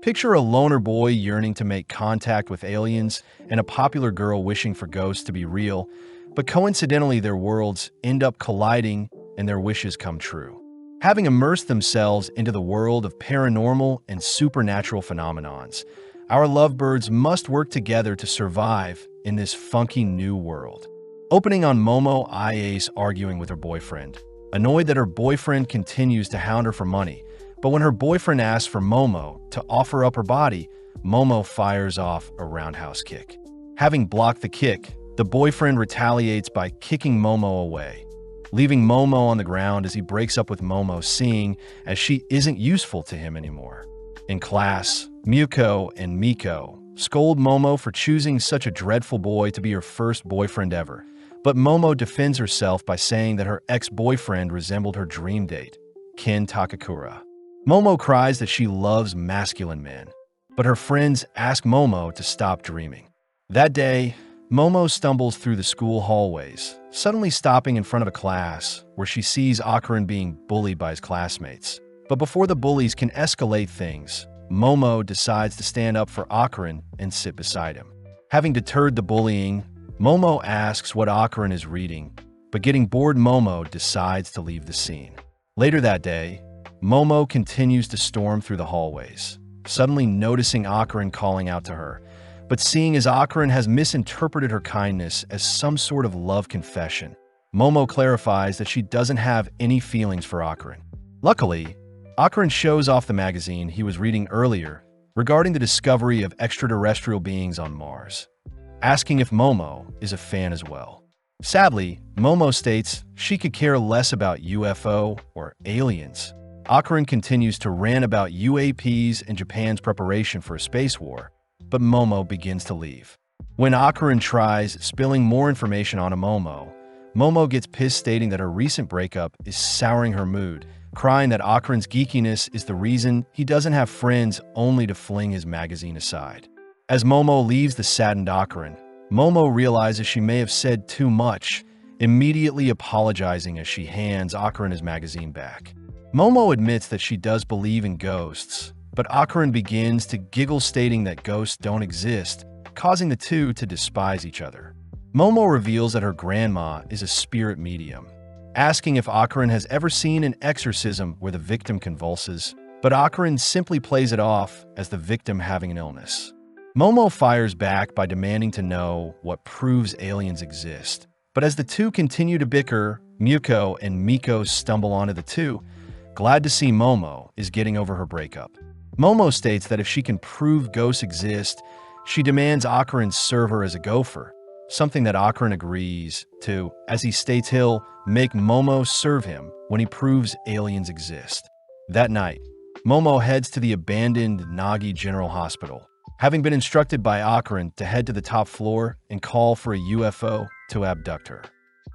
Picture a loner boy yearning to make contact with aliens and a popular girl wishing for ghosts to be real, but coincidentally their worlds end up colliding and their wishes come true. Having immersed themselves into the world of paranormal and supernatural phenomenons, our lovebirds must work together to survive in this funky new world. Opening on Momo Ace arguing with her boyfriend. Annoyed that her boyfriend continues to hound her for money, but when her boyfriend asks for Momo to offer up her body, Momo fires off a roundhouse kick. Having blocked the kick, the boyfriend retaliates by kicking Momo away, leaving Momo on the ground as he breaks up with Momo, seeing as she isn't useful to him anymore. In class, Muko and Miko scold Momo for choosing such a dreadful boy to be her first boyfriend ever, but Momo defends herself by saying that her ex-boyfriend resembled her dream date, Ken Takakura. Momo cries that she loves masculine men, but her friends ask Momo to stop dreaming. That day, Momo stumbles through the school hallways, suddenly stopping in front of a class where she sees Akaran being bullied by his classmates. But before the bullies can escalate things, Momo decides to stand up for Akaran and sit beside him. Having deterred the bullying, Momo asks what Akaran is reading, but getting bored, Momo decides to leave the scene. Later that day, Momo continues to storm through the hallways, suddenly noticing Akaran calling out to her, but seeing as Akaran has misinterpreted her kindness as some sort of love confession, Momo clarifies that she doesn't have any feelings for Akaran. Luckily, Akaran shows off the magazine he was reading earlier regarding the discovery of extraterrestrial beings on Mars, asking if Momo is a fan as well. Sadly, Momo states she could care less about UFO or aliens. Akaran continues to rant about UAPs and Japan's preparation for a space war, but Momo begins to leave. When Akaran tries spilling more information on Momo, Momo gets pissed, stating that her recent breakup is souring her mood, crying that Akaran's geekiness is the reason he doesn't have friends, only to fling his magazine aside. As Momo leaves the saddened Akaran, Momo realizes she may have said too much, immediately apologizing as she hands Akaran his magazine back. Momo admits that she does believe in ghosts, but Akaran begins to giggle, stating that ghosts don't exist, causing the two to despise each other. Momo reveals that her grandma is a spirit medium, asking if Akaran has ever seen an exorcism where the victim convulses, but Akaran simply plays it off as the victim having an illness. Momo fires back by demanding to know what proves aliens exist, but as the two continue to bicker, Muko and Miko stumble onto the two, glad to see Momo is getting over her breakup. Momo states that if she can prove ghosts exist, she demands Akaran serve her as a gopher, something that Akaran agrees to, as he states he'll make Momo serve him when he proves aliens exist. That night, Momo heads to the abandoned Nagi General Hospital, having been instructed by Akaran to head to the top floor and call for a UFO to abduct her.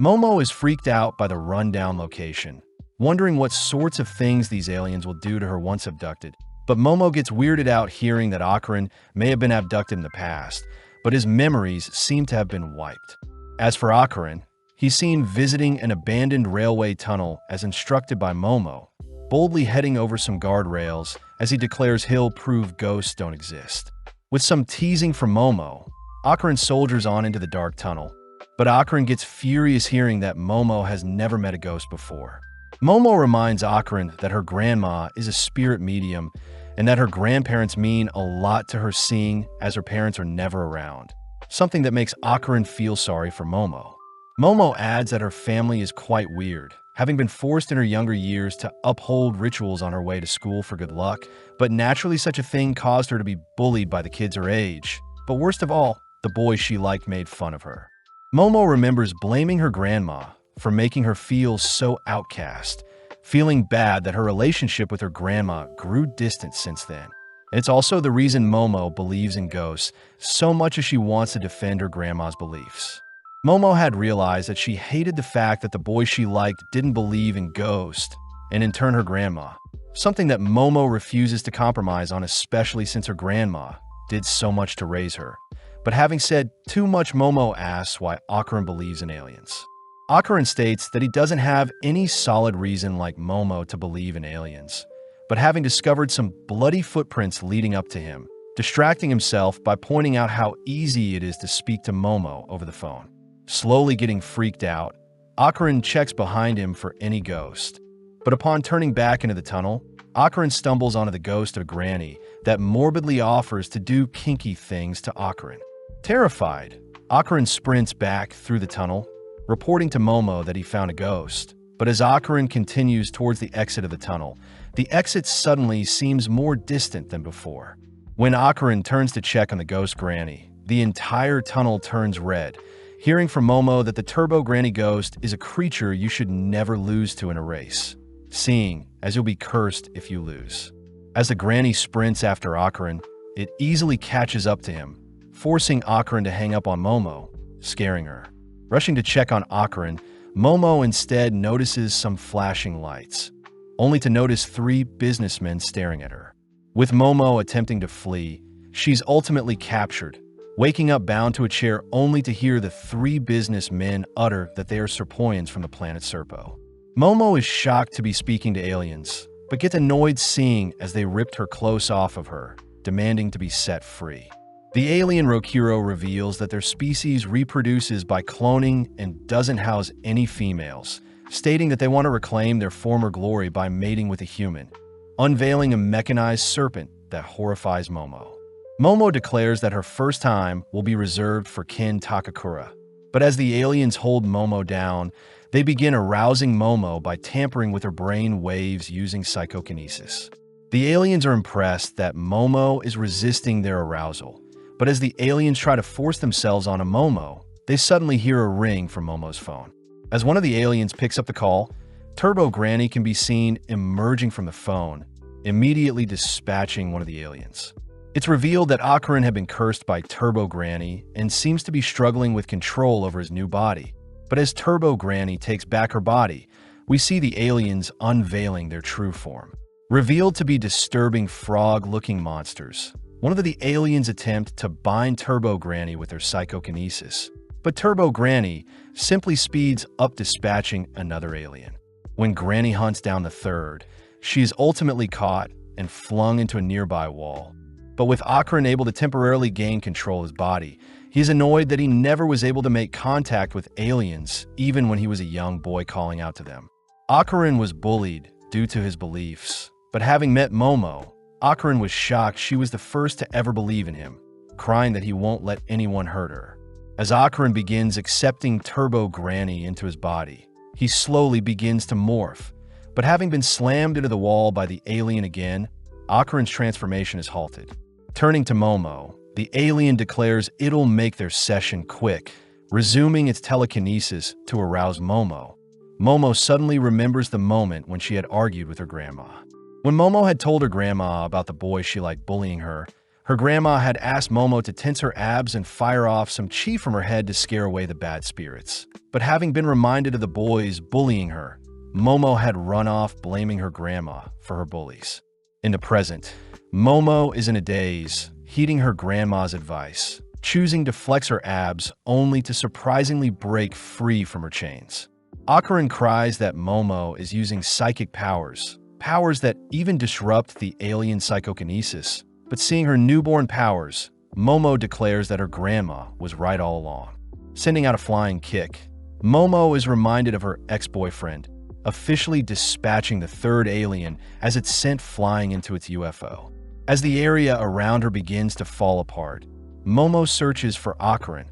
Momo is freaked out by the rundown location, wondering what sorts of things these aliens will do to her once abducted. But Momo gets weirded out hearing that Akaran may have been abducted in the past, but his memories seem to have been wiped. As for Akaran, he's seen visiting an abandoned railway tunnel as instructed by Momo, boldly heading over some guardrails as he declares he'll prove ghosts don't exist. With some teasing from Momo, Akaran soldiers on into the dark tunnel, but Akaran gets furious hearing that Momo has never met a ghost before. Momo reminds Akaran that her grandma is a spirit medium and that her grandparents mean a lot to her, seeing as her parents are never around, something that makes Akaran feel sorry for Momo. Momo adds that her family is quite weird, having been forced in her younger years to uphold rituals on her way to school for good luck, but naturally such a thing caused her to be bullied by the kids her age. But worst of all, the boys she liked made fun of her. Momo remembers blaming her grandma for making her feel so outcast, feeling bad that her relationship with her grandma grew distant since then. It's also the reason Momo believes in ghosts so much as she wants to defend her grandma's beliefs. Momo had realized that she hated the fact that the boy she liked didn't believe in ghosts, and in turn her grandma, something that Momo refuses to compromise on, especially since her grandma did so much to raise her. But having said too much, Momo asks why Akaran believes in aliens. Akaran states that he doesn't have any solid reason like Momo to believe in aliens, but having discovered some bloody footprints leading up to him, distracting himself by pointing out how easy it is to speak to Momo over the phone. Slowly getting freaked out, Akarin checks behind him for any ghost. But upon turning back into the tunnel, Akarin stumbles onto the ghost of Granny that morbidly offers to do kinky things to Akarin. Terrified, Akarin sprints back through the tunnel, reporting to Momo that he found a ghost. But as Akarin continues towards the exit of the tunnel, the exit suddenly seems more distant than before. When Akarin turns to check on the ghost Granny, the entire tunnel turns red, hearing from Momo that the Turbo Granny ghost is a creature you should never lose to in a race, seeing as you'll be cursed if you lose. As the Granny sprints after Akarin, it easily catches up to him, forcing Akarin to hang up on Momo, scaring her. Rushing to check on Akarin, Momo instead notices some flashing lights, only to notice 3 businessmen staring at her. With Momo attempting to flee, she's ultimately captured, waking up bound to a chair only to hear the 3 businessmen utter that they are Serpoians from the planet Serpo. Momo is shocked to be speaking to aliens, but gets annoyed seeing as they ripped her clothes off of her, demanding to be set free. The alien Rokuro reveals that their species reproduces by cloning and doesn't house any females, stating that they want to reclaim their former glory by mating with a human, unveiling a mechanized serpent that horrifies Momo. Momo declares that her first time will be reserved for Kin Takakura, but as the aliens hold Momo down, they begin arousing Momo by tampering with her brain waves using psychokinesis. The aliens are impressed that Momo is resisting their arousal, but as the aliens try to force themselves onto Momo, they suddenly hear a ring from Momo's phone. As one of the aliens picks up the call, Turbo Granny can be seen emerging from the phone, immediately dispatching one of the aliens. It's revealed that Akarin had been cursed by Turbo Granny and seems to be struggling with control over his new body. But as Turbo Granny takes back her body, we see the aliens unveiling their true form. Revealed to be disturbing frog-looking monsters, one of the aliens attempt to bind Turbo Granny with their psychokinesis, but Turbo Granny simply speeds up dispatching another alien. When Granny hunts down the third, she is ultimately caught and flung into a nearby wall. But with Akarin able to temporarily gain control of his body, he is annoyed that he never was able to make contact with aliens even when he was a young boy calling out to them. Akarin was bullied due to his beliefs, but having met Momo, Akarin was shocked she was the first to ever believe in him, crying that he won't let anyone hurt her. As Akarin begins accepting Turbo Granny into his body, he slowly begins to morph, but having been slammed into the wall by the alien again, Akarin's transformation is halted. Turning to Momo, the alien declares it'll make their session quick, resuming its telekinesis to arouse Momo. Momo suddenly remembers the moment when she had argued with her grandma. When Momo had told her grandma about the boy she liked bullying her, her grandma had asked Momo to tense her abs and fire off some chi from her head to scare away the bad spirits. But having been reminded of the boys bullying her, Momo had run off blaming her grandma for her bullies. In the present, Momo is in a daze, heeding her grandma's advice, choosing to flex her abs only to surprisingly break free from her chains. Akarin cries that Momo is using psychic powers that even disrupt the alien psychokinesis, but seeing her newborn powers, Momo declares that her grandma was right all along. Sending out a flying kick, Momo is reminded of her ex-boyfriend, officially dispatching the third alien as it's sent flying into its UFO. As the area around her begins to fall apart, Momo searches for Akarin,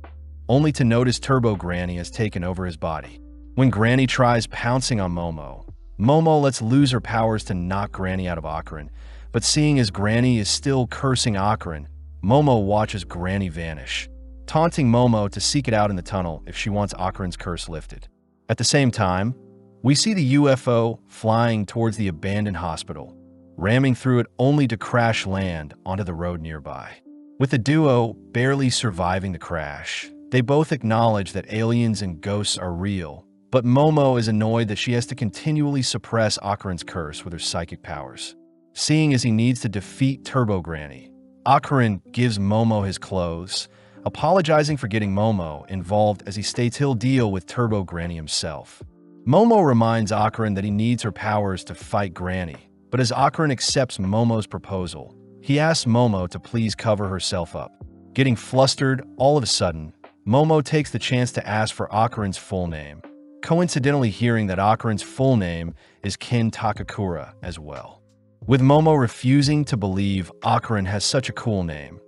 only to notice Turbo Granny has taken over his body. When Granny tries pouncing on Momo, Momo lets loose her powers to knock Granny out of Akarin, but seeing as Granny is still cursing Akarin, Momo watches Granny vanish, taunting Momo to seek it out in the tunnel if she wants Akarin's curse lifted. At the same time, we see the UFO flying towards the abandoned hospital, ramming through it only to crash land onto the road nearby. With the duo barely surviving the crash, they both acknowledge that aliens and ghosts are real, but Momo is annoyed that she has to continually suppress Akarin's curse with her psychic powers. Seeing as he needs to defeat Turbo Granny, Akarin gives Momo his clothes, apologizing for getting Momo involved as he states he'll deal with Turbo Granny himself. Momo reminds Akarin that he needs her powers to fight Granny, But as Akarin accepts Momo's proposal, he asks Momo to please cover herself up. Getting flustered, all of a sudden, Momo takes the chance to ask for Akarin's full name, coincidentally hearing that Akarin's full name is Kin Takakura as well. With Momo refusing to believe Akarin has such a cool name,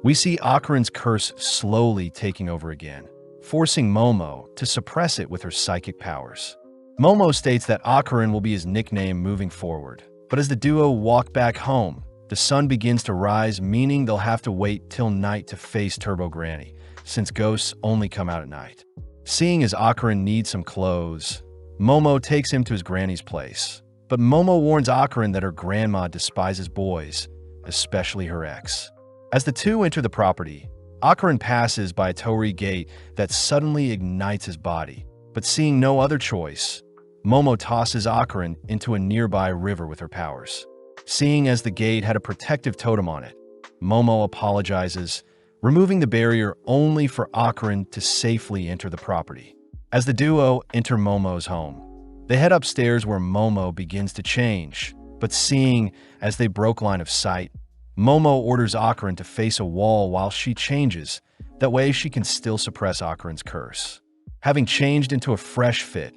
we see Akarin's curse slowly taking over again, forcing Momo to suppress it with her psychic powers. Momo states that Akarin will be his nickname moving forward, but as the duo walk back home, the sun begins to rise, meaning they'll have to wait till night to face Turbo Granny, since ghosts only come out at night. Seeing as Akarin needs some clothes, Momo takes him to his granny's place. But Momo warns Akarin that her grandma despises boys, especially her ex. As the two enter the property, Akarin passes by a torii gate that suddenly ignites his body. But seeing no other choice, Momo tosses Akarin into a nearby river with her powers. Seeing as the gate had a protective totem on it, Momo apologizes, removing the barrier only for Akarin to safely enter the property. As the duo enter Momo's home, they head upstairs where Momo begins to change, but seeing as they broke line of sight, Momo orders Akarin to face a wall while she changes, that way she can still suppress Akarin's curse. Having changed into a fresh fit,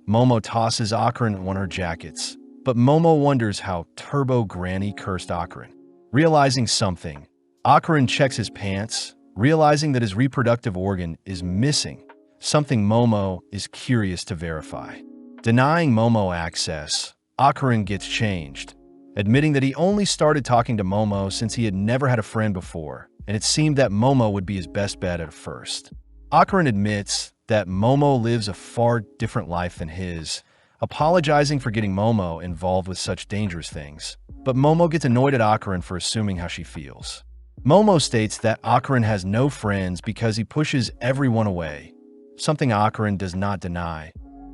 Momo tosses Akarin one of her jackets, but Momo wonders how Turbo Granny cursed Akarin. Realizing something, Akarin checks his pants, realizing that his reproductive organ is missing, something Momo is curious to verify. Denying Momo access, Akarin gets changed, admitting that he only started talking to Momo since he had never had a friend before, and it seemed that Momo would be his best bet at first. Akarin admits that Momo lives a far different life than his, apologizing for getting Momo involved with such dangerous things. But Momo gets annoyed at Akarin for assuming how she feels. Momo states that Akarin has no friends because he pushes everyone away, something Akarin does not deny.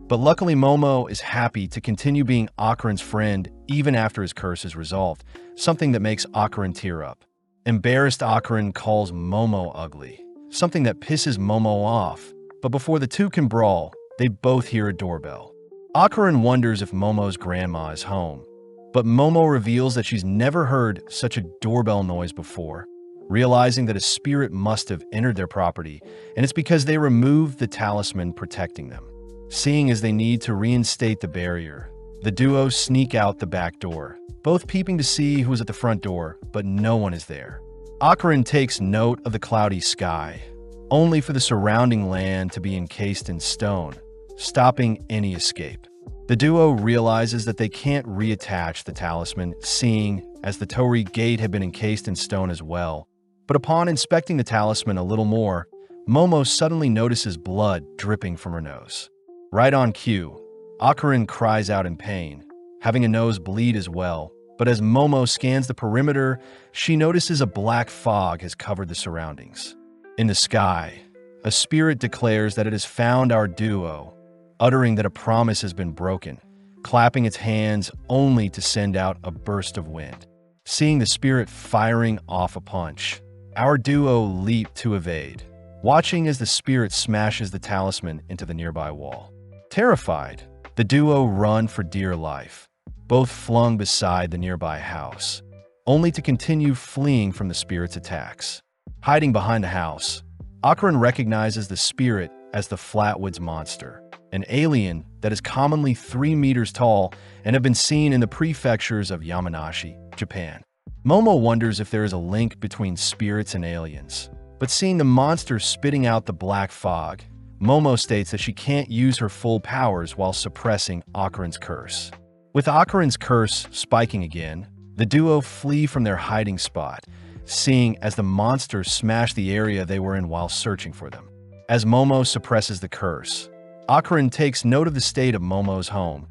But luckily Momo is happy to continue being Akarin's friend even after his curse is resolved, something that makes Akarin tear up. Embarrassed, Akarin calls Momo ugly, something that pisses Momo off. But before the two can brawl, they both hear a doorbell. Akarin wonders if Momo's grandma is home, but Momo reveals that she's never heard such a doorbell noise before, realizing that a spirit must have entered their property, and it's because they removed the talisman protecting them. Seeing as they need to reinstate the barrier, the duo sneak out the back door, both peeping to see who is at the front door, but no one is there. Akarin takes note of the cloudy sky, only for the surrounding land to be encased in stone, stopping any escape. The duo realizes that they can't reattach the talisman, seeing as the torii gate had been encased in stone as well. But upon inspecting the talisman a little more, Momo suddenly notices blood dripping from her nose. Right on cue, Akarin cries out in pain, having a nose bleed as well. But as Momo scans the perimeter, she notices a black fog has covered the surroundings. In the sky, a spirit declares that it has found our duo, uttering that a promise has been broken, clapping its hands only to send out a burst of wind. Seeing the spirit firing off a punch, our duo leap to evade, watching as the spirit smashes the talisman into the nearby wall. Terrified, the duo run for dear life, both flung beside the nearby house, only to continue fleeing from the spirit's attacks. Hiding behind the house, Akarin recognizes the spirit as the Flatwoods Monster, an alien that is commonly 3 meters tall and have been seen in the prefectures of Yamanashi, Japan. Momo wonders if there is a link between spirits and aliens, but seeing the monster spitting out the black fog, Momo states that she can't use her full powers while suppressing Akarin's curse. With Akarin's curse spiking again, the duo flee from their hiding spot, seeing as the monster smash the area they were in while searching for them. As Momo suppresses the curse, Akarin takes note of the state of Momo's home,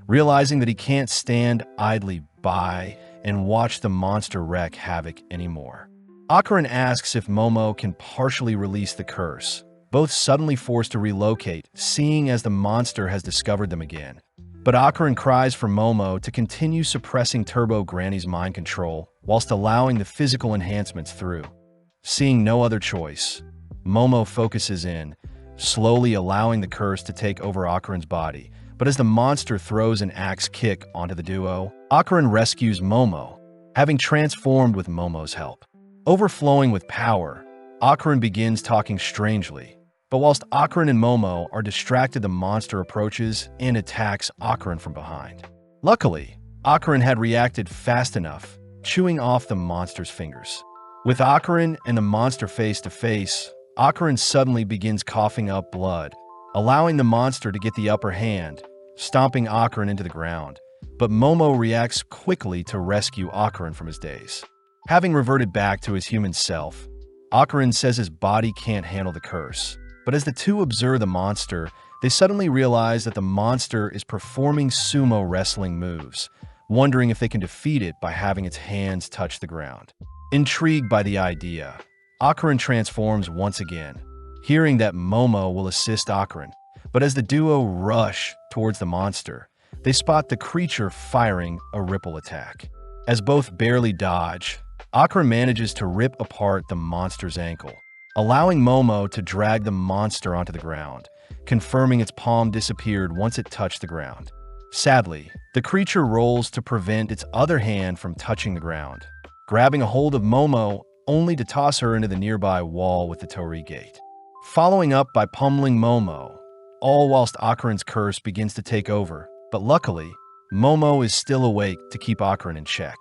realizing that he can't stand idly by and watch the monster wreak havoc anymore. Akarin asks if Momo can partially release the curse, both suddenly forced to relocate, seeing as the monster has discovered them again. But Akarin cries for Momo to continue suppressing Turbo Granny's mind control whilst allowing the physical enhancements through. Seeing no other choice, Momo focuses in, slowly allowing the curse to take over Akarin's body, But as the monster throws an axe kick onto the duo, Akarin rescues Momo, having transformed with Momo's help. Overflowing with power, Akarin begins talking strangely. But whilst Akarin and Momo are distracted, the monster approaches and attacks Akarin from behind. Luckily, Akarin had reacted fast enough, chewing off the monster's fingers. With Akarin and the monster face to face, Akarin suddenly begins coughing up blood, allowing the monster to get the upper hand, stomping Akarin into the ground. But Momo reacts quickly to rescue Akarin from his daze. Having reverted back to his human self, Akarin says his body can't handle the curse. But as the two observe the monster, they suddenly realize that the monster is performing sumo wrestling moves, wondering if they can defeat it by having its hands touch the ground. Intrigued by the idea, Akarin transforms once again, hearing that Momo will assist Akarin. But as the duo rush towards the monster, they spot the creature firing a ripple attack. As both barely dodge, Akarin manages to rip apart the monster's ankle, allowing Momo to drag the monster onto the ground, confirming its palm disappeared once it touched the ground. Sadly, the creature rolls to prevent its other hand from touching the ground, grabbing a hold of Momo only to toss her into the nearby wall with the torii gate. Following up by pummeling Momo, all whilst Akarin's curse begins to take over, but luckily, Momo is still awake to keep Akarin in check.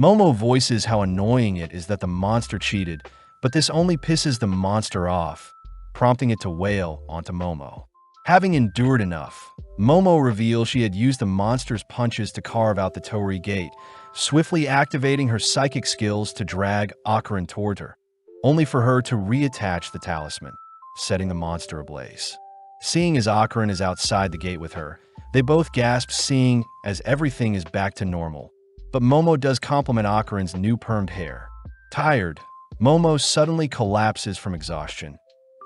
Momo voices how annoying it is that the monster cheated, but this only pisses the monster off, prompting it to wail onto Momo. Having endured enough, Momo reveals she had used the monster's punches to carve out the torii gate, swiftly activating her psychic skills to drag Akarin toward her, only for her to reattach the talisman, setting the monster ablaze. Seeing as Akarin is outside the gate with her, they both gasp, seeing as everything is back to normal. But Momo does compliment Akarin's new permed hair. Tired, Momo suddenly collapses from exhaustion,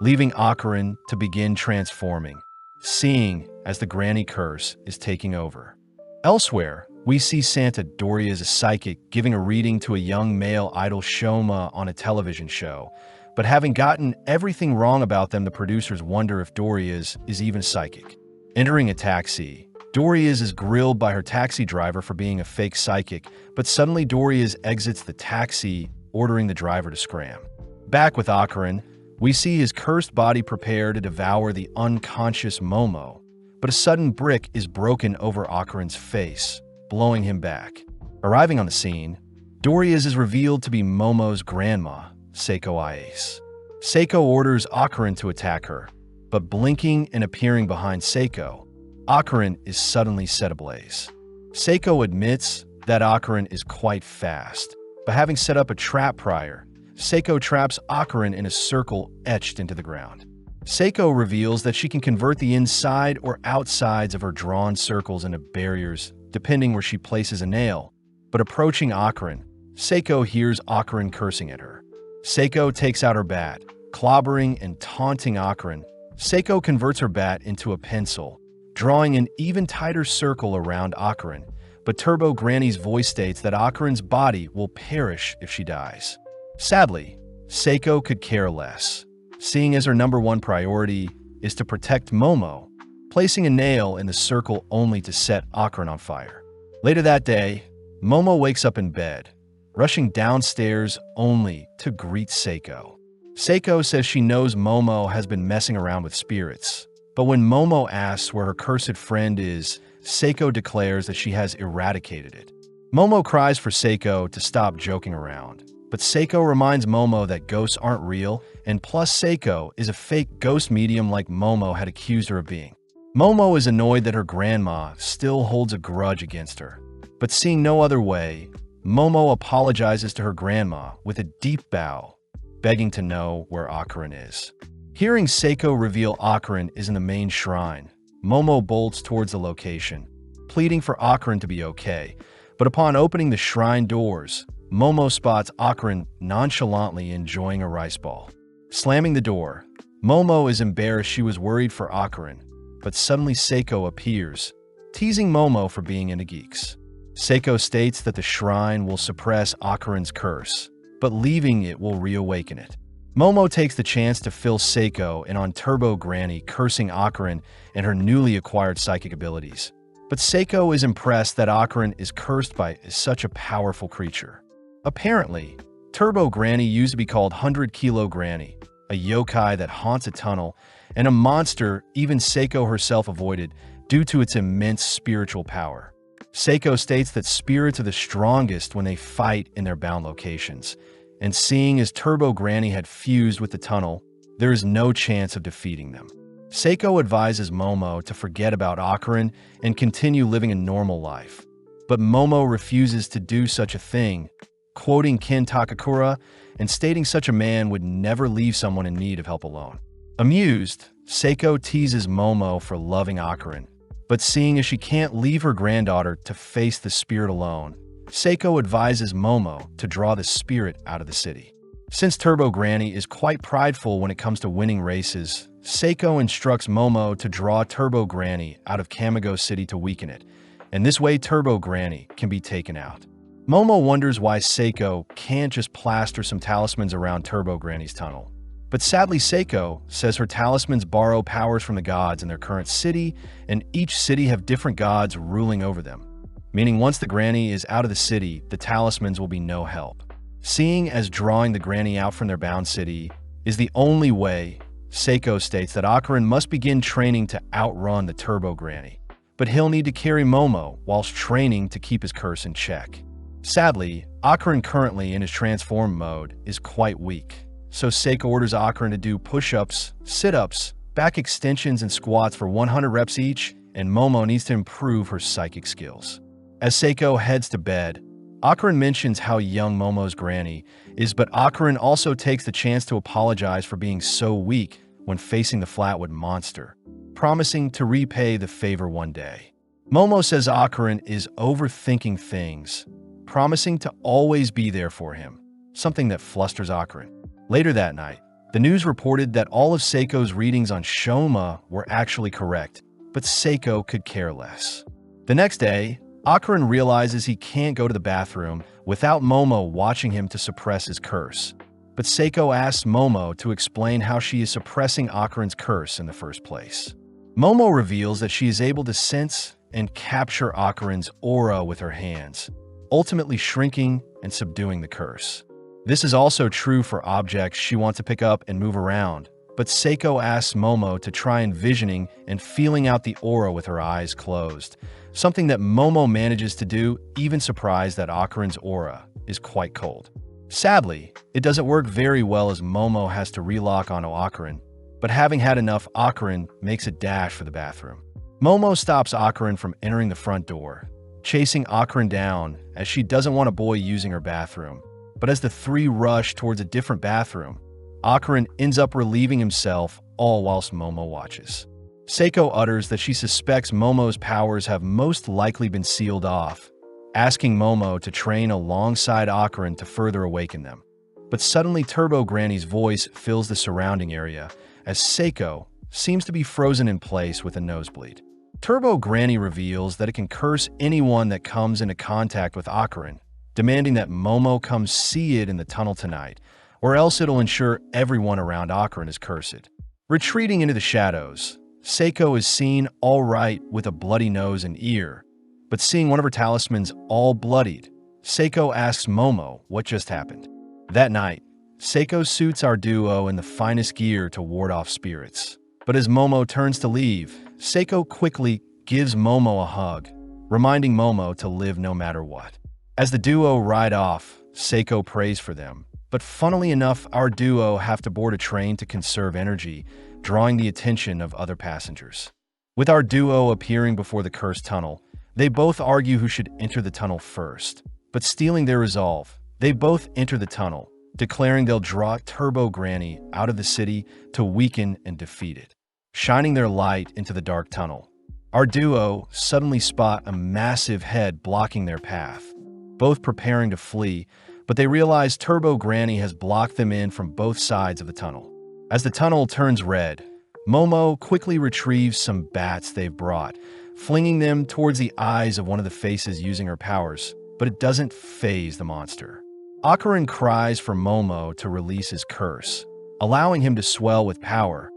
leaving Akarin to begin transforming, seeing as the granny curse is taking over. Elsewhere, we see Santa Doria as a psychic giving a reading to a young male idol Shoma on a television show. But having gotten everything wrong about them, the producers wonder if Doria's is even psychic. Entering a taxi, Doria's is grilled by her taxi driver for being a fake psychic, but suddenly Doria's exits the taxi, ordering the driver to scram. Back with Akarin, we see his cursed body prepare to devour the unconscious Momo, but a sudden brick is broken over Akarin's face, blowing him back. Arriving on the scene, Doria's is revealed to be Momo's grandma, Seiko Ice. Seiko orders Akarin to attack her, but blinking and appearing behind Seiko, Akarin is suddenly set ablaze. Seiko admits that Akarin is quite fast, but having set up a trap prior, Seiko traps Akarin in a circle etched into the ground. Seiko reveals that she can convert the inside or outsides of her drawn circles into barriers, depending where she places a nail. But approaching Akarin, Seiko hears Akarin cursing at her. Seiko takes out her bat, clobbering and taunting Akarin. Seiko converts her bat into a pencil, drawing an even tighter circle around Akarin, but Turbo Granny's voice states that Akarin's body will perish if she dies. Sadly, Seiko could care less, seeing as her number one priority is to protect Momo, placing a nail in the circle only to set Akarin on fire. Later that day, Momo wakes up in bed, rushing downstairs only to greet Seiko. Seiko says she knows Momo has been messing around with spirits, but when Momo asks where her cursed friend is, Seiko declares that she has eradicated it. Momo cries for Seiko to stop joking around, but Seiko reminds Momo that ghosts aren't real, and plus Seiko is a fake ghost medium like Momo had accused her of being. Momo is annoyed that her grandma still holds a grudge against her, but seeing no other way, Momo apologizes to her grandma with a deep bow, begging to know where Akarin is. Hearing Seiko reveal Akarin is in the main shrine, Momo bolts towards the location, pleading for Akarin to be okay, but upon opening the shrine doors, Momo spots Akarin nonchalantly enjoying a rice ball. Slamming the door, Momo is embarrassed. She was worried for Akarin, but suddenly Seiko appears, teasing Momo for being into geeks. Seiko states that the shrine will suppress Akarin's curse, but leaving it will reawaken it. Momo takes the chance to fill Seiko in on Turbo Granny, cursing Akarin and her newly acquired psychic abilities. But Seiko is impressed that Akarin is cursed by such a powerful creature. Apparently, Turbo Granny used to be called 100 Kilo Granny, a yokai that haunts a tunnel, and a monster even Seiko herself avoided due to its immense spiritual power. Seiko states that spirits are the strongest when they fight in their bound locations, and seeing as Turbo Granny had fused with the tunnel, there is no chance of defeating them. Seiko advises Momo to forget about Akarin and continue living a normal life. But Momo refuses to do such a thing, quoting Ken Takakura and stating such a man would never leave someone in need of help alone. Amused, Seiko teases Momo for loving Akarin, but seeing as she can't leave her granddaughter to face the spirit alone, Seiko advises Momo to draw the spirit out of the city. Since Turbo Granny is quite prideful when it comes to winning races, Seiko instructs Momo to draw Turbo Granny out of Kamigo City to weaken it, and this way Turbo Granny can be taken out. Momo wonders why Seiko can't just plaster some talismans around Turbo Granny's tunnel. But sadly, Seiko says her talismans borrow powers from the gods in their current city, and each city have different gods ruling over them. Meaning once the granny is out of the city, the talismans will be no help. Seeing as drawing the granny out from their bound city is the only way, Seiko states that Akarin must begin training to outrun the Turbo Granny. But he'll need to carry Momo whilst training to keep his curse in check. Sadly, Akarin currently in his transform mode is quite weak, so Seiko orders Akarin to do push-ups, sit-ups, back extensions, and squats for 100 reps each, and Momo needs to improve her psychic skills. As Seiko heads to bed, Akarin mentions how young Momo's granny is, but Akarin also takes the chance to apologize for being so weak when facing the Flatwood monster, promising to repay the favor one day. Momo says Akarin is overthinking things, promising to always be there for him, something that flusters Akarin. Later that night, the news reported that all of Seiko's readings on Shoma were actually correct, but Seiko could care less. The next day, Akarin realizes he can't go to the bathroom without Momo watching him to suppress his curse. But Seiko asks Momo to explain how she is suppressing Akarin's curse in the first place. Momo reveals that she is able to sense and capture Akarin's aura with her hands, ultimately shrinking and subduing the curse. This is also true for objects she wants to pick up and move around, but Seiko asks Momo to try envisioning and feeling out the aura with her eyes closed, something that Momo manages to do, even surprised that Akarin's aura is quite cold. Sadly, it doesn't work very well as Momo has to relock onto Akarin, but having had enough, Akarin makes a dash for the bathroom. Momo stops Akarin from entering the front door, chasing Akarin down as she doesn't want a boy using her bathroom. But as the three rush towards a different bathroom, Akarin ends up relieving himself, all whilst Momo watches. Seiko utters that she suspects Momo's powers have most likely been sealed off, asking Momo to train alongside Akarin to further awaken them. But suddenly Turbo Granny's voice fills the surrounding area, as Seiko seems to be frozen in place with a nosebleed. Turbo Granny reveals that it can curse anyone that comes into contact with Akarin, demanding that Momo come see it in the tunnel tonight, or else it'll ensure everyone around Akarin is cursed. Retreating into the shadows, Seiko is seen all right with a bloody nose and ear, but seeing one of her talismans all bloodied, Seiko asks Momo what just happened. That night, Seiko suits our duo in the finest gear to ward off spirits. But as Momo turns to leave, Seiko quickly gives Momo a hug, reminding Momo to live no matter what. As the duo ride off, Seiko prays for them, but funnily enough, our duo have to board a train to conserve energy, drawing the attention of other passengers. With our duo appearing before the cursed tunnel, they both argue who should enter the tunnel first. But stealing their resolve, they both enter the tunnel, declaring they'll draw Turbo Granny out of the city to weaken and defeat it. Shining their light into the dark tunnel, our duo suddenly spot a massive head blocking their path, both preparing to flee, but they realize Turbo Granny has blocked them in from both sides of the tunnel. As the tunnel turns red, Momo quickly retrieves some bats they've brought, flinging them towards the eyes of one of the faces using her powers, but it doesn't faze the monster. Akarin cries for Momo to release his curse, allowing him to swell with power.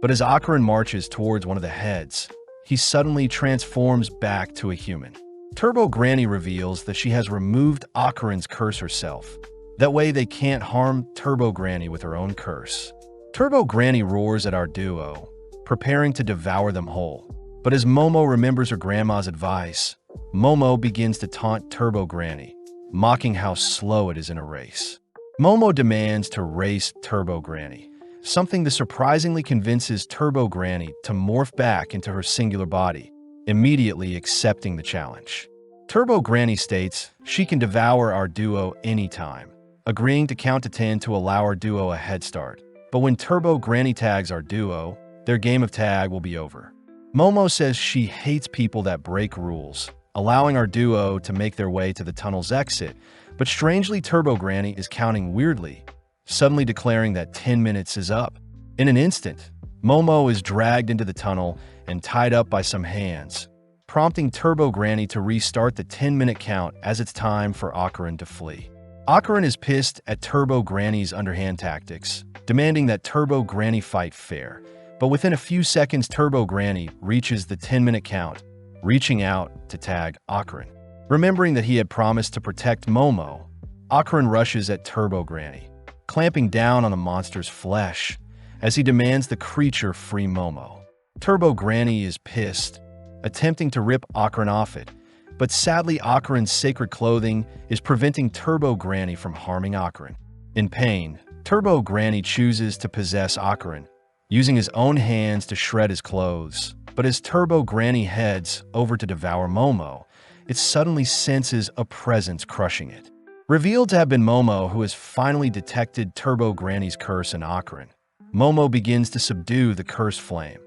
But as Akarin marches towards one of the heads, he suddenly transforms back to a human. Turbo Granny reveals that she has removed Akarin's curse herself. That way they can't harm Turbo Granny with her own curse. Turbo Granny roars at our duo, preparing to devour them whole. But as Momo remembers her grandma's advice, Momo begins to taunt Turbo Granny, mocking how slow it is in a race. Momo demands to race Turbo Granny, something that surprisingly convinces Turbo Granny to morph back into her singular body, immediately accepting the challenge. Turbo Granny states she can devour our duo anytime, agreeing to count to 10 to allow our duo a head start. But when Turbo Granny tags our duo, their game of tag will be over. Momo says she hates people that break rules, allowing our duo to make their way to the tunnel's exit, but strangely Turbo Granny is counting weirdly, suddenly declaring that 10 minutes is up. In an instant, Momo is dragged into the tunnel and tied up by some hands, prompting Turbo Granny to restart the 10-minute count as it's time for Akarin to flee. Akarin is pissed at Turbo Granny's underhand tactics, demanding that Turbo Granny fight fair. But within a few seconds, Turbo Granny reaches the 10-minute count, reaching out to tag Akarin. Remembering that he had promised to protect Momo, Akarin rushes at Turbo Granny, clamping down on the monster's flesh as he demands the creature free Momo. Turbo Granny is pissed, attempting to rip Akarin off it, but sadly Akarin's sacred clothing is preventing Turbo Granny from harming Akarin. In pain, Turbo Granny chooses to possess Akarin, using his own hands to shred his clothes. But as Turbo Granny heads over to devour Momo, it suddenly senses a presence crushing it. Revealed to have been Momo, who has finally detected Turbo Granny's curse in Akarin, Momo begins to subdue the cursed flame,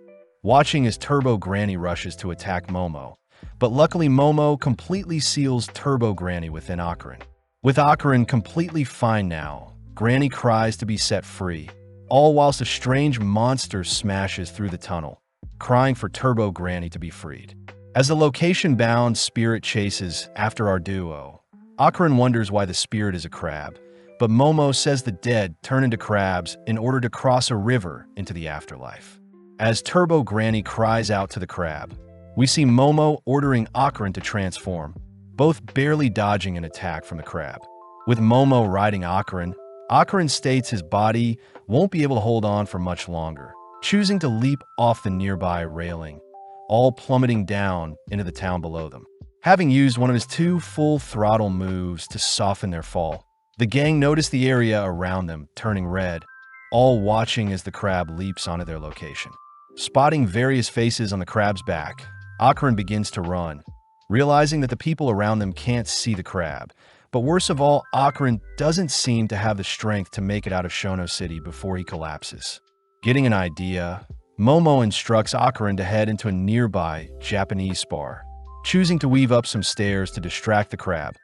watching as Turbo Granny rushes to attack Momo. But luckily Momo completely seals Turbo Granny within Akarin. With Akarin completely fine now, Granny cries to be set free, all whilst a strange monster smashes through the tunnel, crying for Turbo Granny to be freed. As the location-bound spirit chases after our duo, Akarin wonders why the spirit is a crab, but Momo says the dead turn into crabs in order to cross a river into the afterlife. As Turbo Granny cries out to the crab, we see Momo ordering Akarin to transform, both barely dodging an attack from the crab. With Momo riding Akarin, Akarin states his body won't be able to hold on for much longer, choosing to leap off the nearby railing, all plummeting down into the town below them. Having used one of his 2 full-throttle moves to soften their fall, the gang notice the area around them turning red, all watching as the crab leaps onto their location. Spotting various faces on the crab's back, Akarin begins to run, realizing that the people around them can't see the crab. But worst of all, Akarin doesn't seem to have the strength to make it out of Shono City before he collapses. Getting an idea, Momo instructs Akarin to head into a nearby Japanese bar, choosing to weave up some stairs to distract the crab,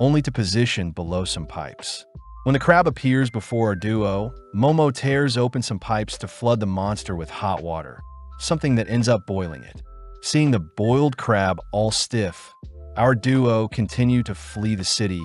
only to position below some pipes. When the crab appears before our duo, Momo tears open some pipes to flood the monster with hot water, something that ends up boiling it. Seeing the boiled crab all stiff, our duo continue to flee the city,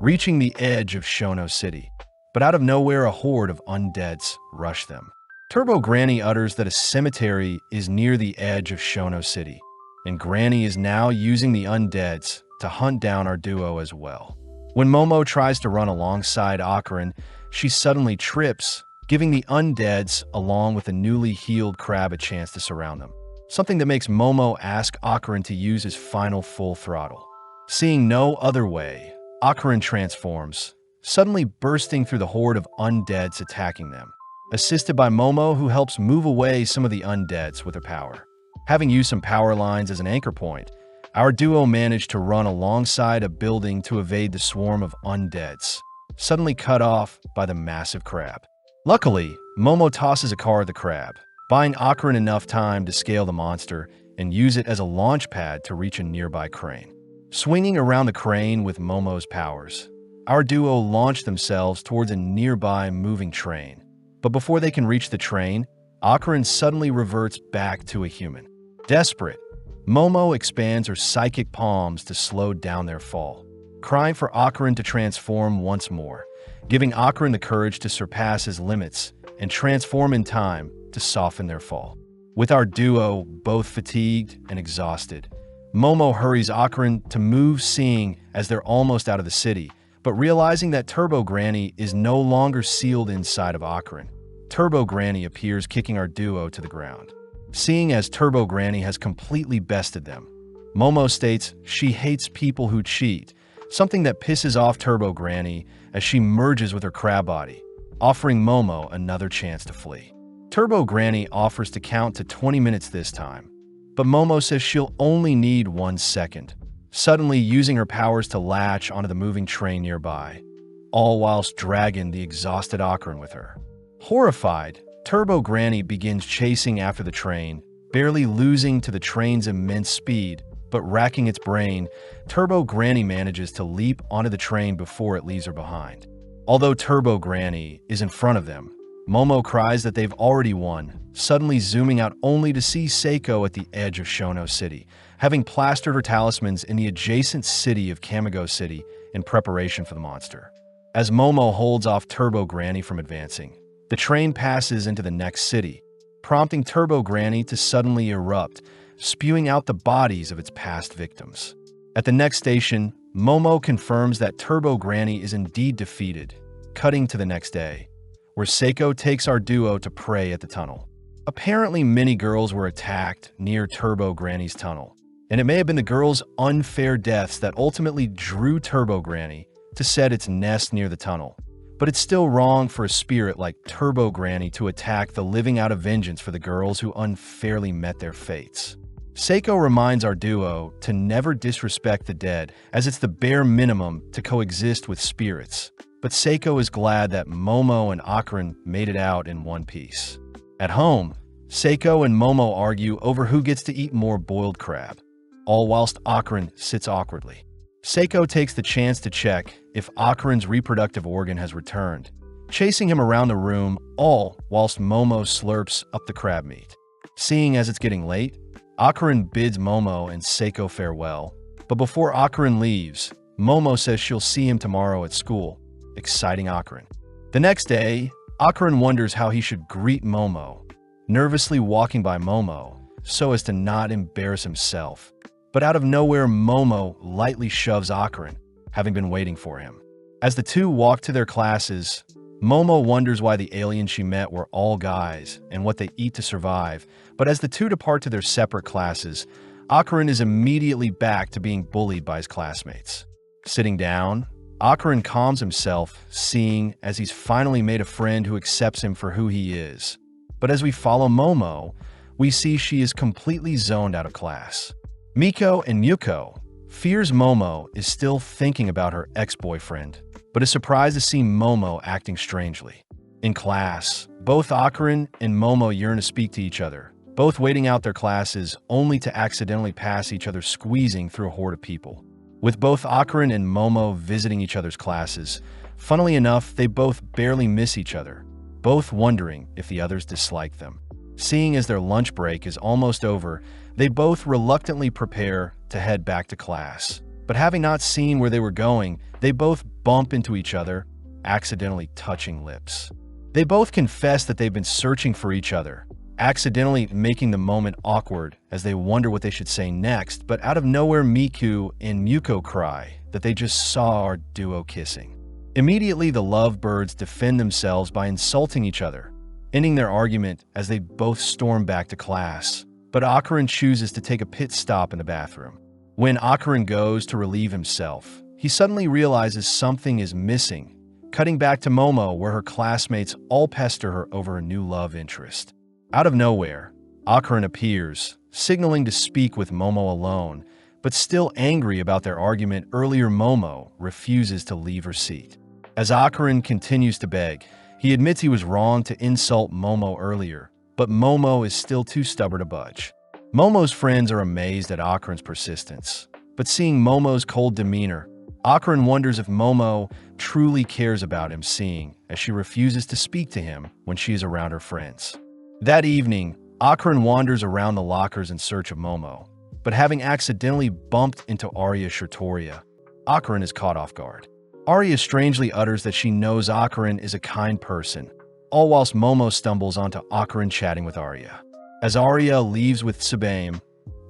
reaching the edge of Shono City. But out of nowhere, a horde of undeads rush them. Turbo Granny utters that a cemetery is near the edge of Shono City, and Granny is now using the undeads to hunt down our duo as well. When Momo tries to run alongside Akarin, she suddenly trips, giving the undeads along with the newly healed crab a chance to surround them. Something that makes Momo ask Akarin to use his final full throttle. Seeing no other way, Akarin transforms, suddenly bursting through the horde of undeads attacking them, assisted by Momo, who helps move away some of the undeads with her power. Having used some power lines as an anchor point, our duo managed to run alongside a building to evade the swarm of undeads, suddenly cut off by the massive crab. Luckily, Momo tosses a car at the crab, buying Akarin enough time to scale the monster and use it as a launch pad to reach a nearby crane. Swinging around the crane with Momo's powers, our duo launch themselves towards a nearby moving train. But before they can reach the train, Akarin suddenly reverts back to a human. Desperate, Momo expands her psychic palms to slow down their fall, crying for Akarin to transform once more, giving Akarin the courage to surpass his limits and transform in time to soften their fall. With our duo both fatigued and exhausted, Momo hurries Akron to move, seeing as they're almost out of the city, but realizing that Turbo Granny is no longer sealed inside of Akron. Turbo Granny appears, kicking our duo to the ground. Seeing as Turbo Granny has completely bested them, Momo states she hates people who cheat, something that pisses off Turbo Granny as she merges with her crab body, offering Momo another chance to flee. Turbo Granny offers to count to 20 minutes this time, but Momo says she'll only need 1 second, suddenly using her powers to latch onto the moving train nearby, all whilst dragging the exhausted Akron with her. Horrified, Turbo Granny begins chasing after the train, barely losing to the train's immense speed, but racking its brain. Turbo Granny manages to leap onto the train before it leaves her behind. Although Turbo Granny is in front of them, Momo cries that they've already won, suddenly zooming out only to see Seiko at the edge of Shono City, having plastered her talismans in the adjacent city of Kamigo City in preparation for the monster. As Momo holds off Turbo Granny from advancing, the train passes into the next city, prompting Turbo Granny to suddenly erupt, spewing out the bodies of its past victims. At the next station, Momo confirms that Turbo Granny is indeed defeated, cutting to the next day, where Seiko takes our duo to pray at the tunnel. Apparently, many girls were attacked near Turbo Granny's tunnel, and it may have been the girls' unfair deaths that ultimately drew Turbo Granny to set its nest near the tunnel. But it's still wrong for a spirit like Turbo Granny to attack the living out of vengeance for the girls who unfairly met their fates. Seiko reminds our duo to never disrespect the dead, as it's the bare minimum to coexist with spirits. But Seiko is glad that Momo and Akron made it out in one piece. At home, Seiko and Momo argue over who gets to eat more boiled crab, all whilst Akron sits awkwardly. Seiko takes the chance to check if Akron's reproductive organ has returned, chasing him around the room, all whilst Momo slurps up the crab meat. Seeing as it's getting late, Akron bids Momo and Seiko farewell, but before Akron leaves, Momo says she'll see him tomorrow at school, exciting Akron. The next day, Akron wonders how he should greet Momo, nervously walking by Momo so as to not embarrass himself. But out of nowhere, Momo lightly shoves Akron, having been waiting for him. As the two walk to their classes, Momo wonders why the aliens she met were all guys and what they eat to survive. But as the two depart to their separate classes, Akron is immediately back to being bullied by his classmates. Sitting down, Akron calms himself, seeing as he's finally made a friend who accepts him for who he is. But as we follow Momo, we see she is completely zoned out of class. Miko and Muko fears Momo is still thinking about her ex-boyfriend, but is surprised to see Momo acting strangely. In class, both Akron and Momo yearn to speak to each other, both waiting out their classes only to accidentally pass each other, squeezing through a horde of people. With both Akron and Momo visiting each other's classes, funnily enough, they both barely miss each other, both wondering if the others dislike them. Seeing as their lunch break is almost over, they both reluctantly prepare to head back to class. But having not seen where they were going, they both bump into each other, accidentally touching lips. They both confess that they've been searching for each other, accidentally making the moment awkward as they wonder what they should say next, but out of nowhere, Miku and Muko cry that they just saw our duo kissing. Immediately, the lovebirds defend themselves by insulting each other, ending their argument as they both storm back to class. But Akron chooses to take a pit stop in the bathroom. When Akron goes to relieve himself, he suddenly realizes something is missing, cutting back to Momo, where her classmates all pester her over a new love interest. Out of nowhere, Akron appears, signaling to speak with Momo alone, but still angry about their argument earlier. Momo refuses to leave her seat. As Akron continues to beg, he admits he was wrong to insult Momo earlier, but Momo is still too stubborn to budge. Momo's friends are amazed at Akron's persistence, but seeing Momo's cold demeanor, Akron wonders if Momo truly cares about him, seeing as she refuses to speak to him when she is around her friends. That evening, Akron wanders around the lockers in search of Momo, but having accidentally bumped into Arya Shirtoria, Akron is caught off guard. Arya strangely utters that she knows Akron is a kind person, all whilst Momo stumbles onto Akarin chatting with Arya. As Arya leaves with Tsubame,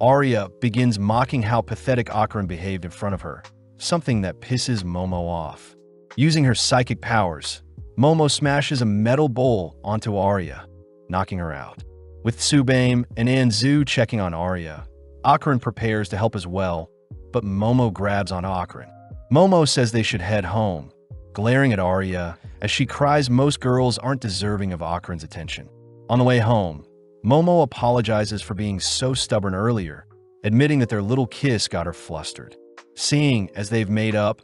Arya begins mocking how pathetic Akarin behaved in front of her, something that pisses Momo off. Using her psychic powers, Momo smashes a metal bowl onto Arya, knocking her out. With Tsubame and Anzu checking on Arya, Akarin prepares to help as well, but Momo grabs on Akarin. Momo says they should head home, glaring at Arya as she cries most girls aren't deserving of Akarin's attention. On the way home, Momo apologizes for being so stubborn earlier, admitting that their little kiss got her flustered. Seeing as they've made up,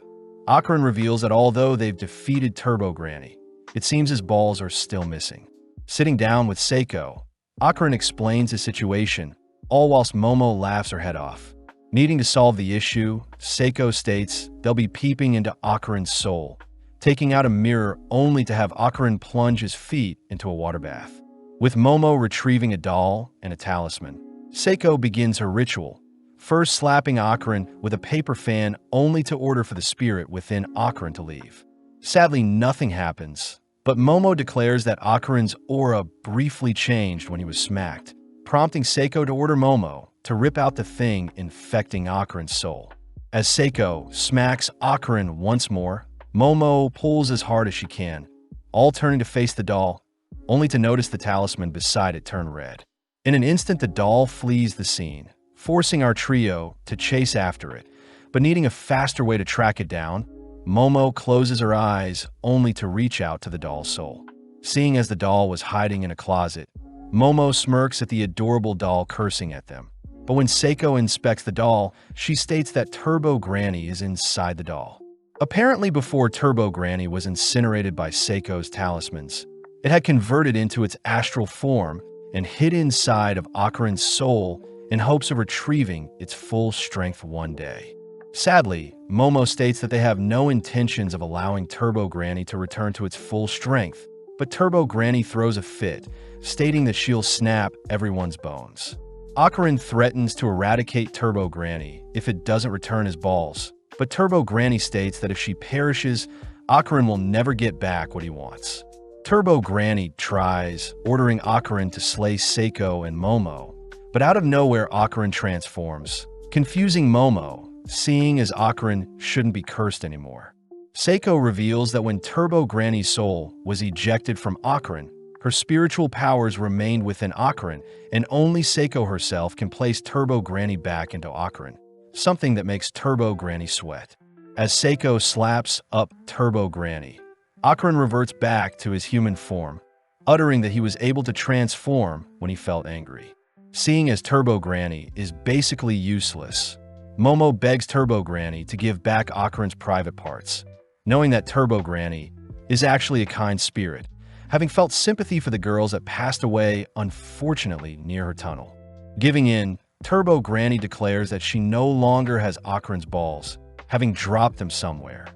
Akarin reveals that although they've defeated Turbo Granny, it seems his balls are still missing. Sitting down with Seiko, Akarin explains the situation, all whilst Momo laughs her head off. Needing to solve the issue, Seiko states they'll be peeping into Akarin's soul, taking out a mirror only to have Akarin plunge his feet into a water bath. With Momo retrieving a doll and a talisman, Seiko begins her ritual, first slapping Akarin with a paper fan only to order for the spirit within Akarin to leave. Sadly, nothing happens, but Momo declares that Akarin's aura briefly changed when he was smacked, prompting Seiko to order Momo to rip out the thing infecting Akarin's soul. As Seiko smacks Akarin once more, Momo pulls as hard as she can, all turning to face the doll, only to notice the talisman beside it turn red. In an instant, the doll flees the scene, forcing our trio to chase after it, but needing a faster way to track it down, Momo closes her eyes only to reach out to the doll's soul. Seeing as the doll was hiding in a closet, Momo smirks at the adorable doll cursing at them. But when Seiko inspects the doll, she states that Turbo Granny is inside the doll. Apparently before Turbo Granny was incinerated by Seiko's talismans, it had converted into its astral form and hid inside of Akarin's soul in hopes of retrieving its full strength one day. Sadly, Momo states that they have no intentions of allowing Turbo Granny to return to its full strength, but Turbo Granny throws a fit, stating that she'll snap everyone's bones. Akarin threatens to eradicate Turbo Granny if it doesn't return his balls, but Turbo Granny states that if she perishes, Akarin will never get back what he wants. Turbo Granny tries, ordering Akarin to slay Seiko and Momo, but out of nowhere Akarin transforms, confusing Momo, seeing as Akarin shouldn't be cursed anymore. Seiko reveals that when Turbo Granny's soul was ejected from Akarin, her spiritual powers remained within Akarin, and only Seiko herself can place Turbo Granny back into Akarin, something that makes Turbo Granny sweat. As Seiko slaps up Turbo Granny, Akarin reverts back to his human form, uttering that he was able to transform when he felt angry. Seeing as Turbo Granny is basically useless, Momo begs Turbo Granny to give back Akarin's private parts, knowing that Turbo Granny is actually a kind spirit, having felt sympathy for the girls that passed away, unfortunately, near her tunnel. Giving in, Turbo Granny declares that she no longer has Akarin's balls, having dropped them somewhere.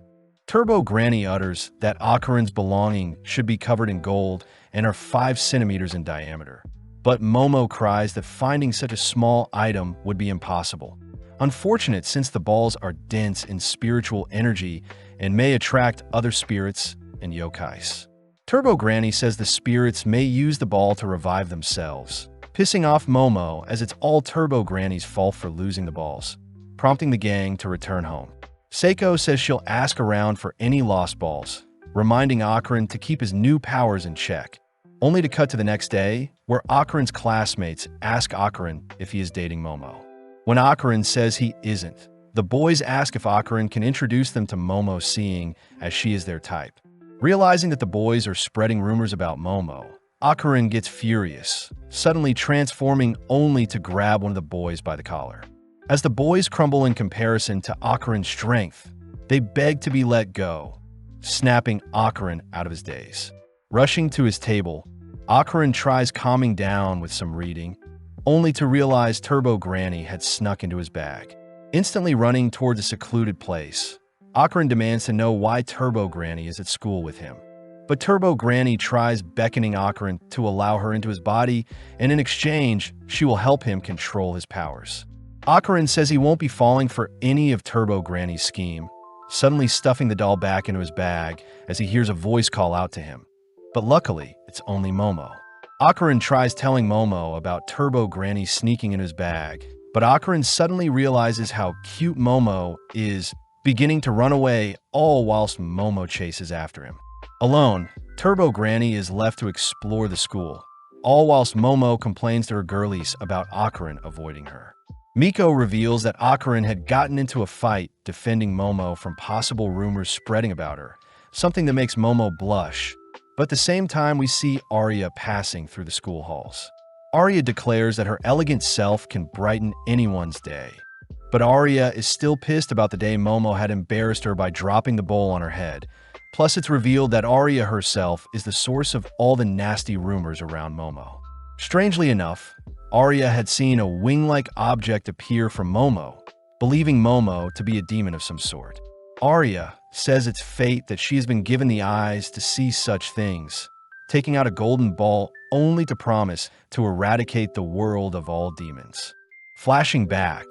Turbo Granny utters that Akarin's belonging should be covered in gold and are 5 centimeters in diameter. But Momo cries that finding such a small item would be impossible. Unfortunate since the balls are dense in spiritual energy and may attract other spirits and yokais. Turbo Granny says the spirits may use the ball to revive themselves, pissing off Momo as it's all Turbo Granny's fault for losing the balls, prompting the gang to return home. Seiko says she'll ask around for any lost balls, reminding Akarin to keep his new powers in check, only to cut to the next day, where Akarin's classmates ask Akarin if he is dating Momo. When Akarin says he isn't, the boys ask if Akarin can introduce them to Momo, seeing as she is their type. Realizing that the boys are spreading rumors about Momo, Akarin gets furious, suddenly transforming only to grab one of the boys by the collar. As the boys crumble in comparison to Akarin's strength, they beg to be let go, snapping Akarin out of his daze. Rushing to his table, Akarin tries calming down with some reading, only to realize Turbo Granny had snuck into his bag. Instantly running towards a secluded place, Akarin demands to know why Turbo Granny is at school with him. But Turbo Granny tries beckoning Akarin to allow her into his body, and in exchange, she will help him control his powers. Akarin says he won't be falling for any of Turbo Granny's scheme, suddenly stuffing the doll back into his bag as he hears a voice call out to him. But luckily, it's it's only Momo. Akarin tries telling Momo about Turbo Granny sneaking in his bag, but Akarin suddenly realizes how cute Momo is, beginning to run away, all whilst Momo chases after him. Alone, Turbo Granny is left to explore the school, all whilst Momo complains to her girlies about Akarin avoiding her. Miko reveals that Akarin had gotten into a fight defending Momo from possible rumors spreading about her, something that makes Momo blush. But at the same time, we see Arya passing through the school halls. Arya declares that her elegant self can brighten anyone's day. But Arya is still pissed about the day Momo had embarrassed her by dropping the bowl on her head. Plus, it's revealed that Arya herself is the source of all the nasty rumors around Momo. Strangely enough, Arya had seen a wing-like object appear from Momo, believing Momo to be a demon of some sort. Arya says it's fate that she has been given the eyes to see such things, taking out a golden ball only to promise to eradicate the world of all demons. Flashing back,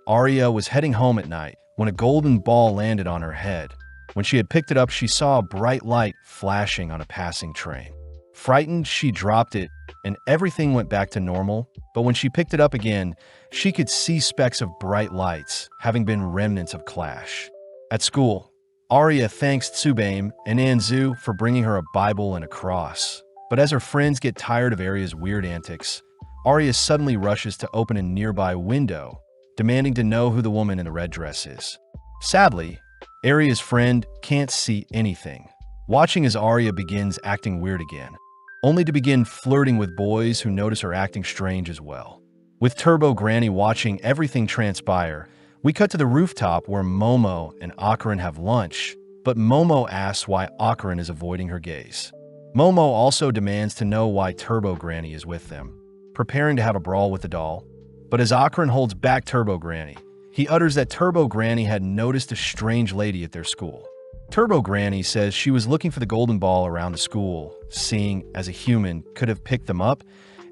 Arya was heading home at night when a golden ball landed on her head. When she had picked it up, she saw a bright light flashing on a passing train. Frightened, she dropped it, and everything went back to normal, but when she picked it up again, she could see specks of bright lights, having been remnants of clash. At school, Arya thanks Tsubaim and Anzu for bringing her a Bible and a cross. But as her friends get tired of Arya's weird antics, Arya suddenly rushes to open a nearby window, demanding to know who the woman in the red dress is. Sadly, Arya's friend can't see anything, watching as Arya begins acting weird again, only to begin flirting with boys who notice her acting strange as well. With Turbo Granny watching everything transpire, we cut to the rooftop where Momo and Akarin have lunch, but Momo asks why Akarin is avoiding her gaze. Momo also demands to know why Turbo Granny is with them, preparing to have a brawl with the doll. But as Akarin holds back Turbo Granny, he utters that Turbo Granny had noticed a strange lady at their school. Turbo Granny says she was looking for the golden ball around the school, seeing as a human could have picked them up,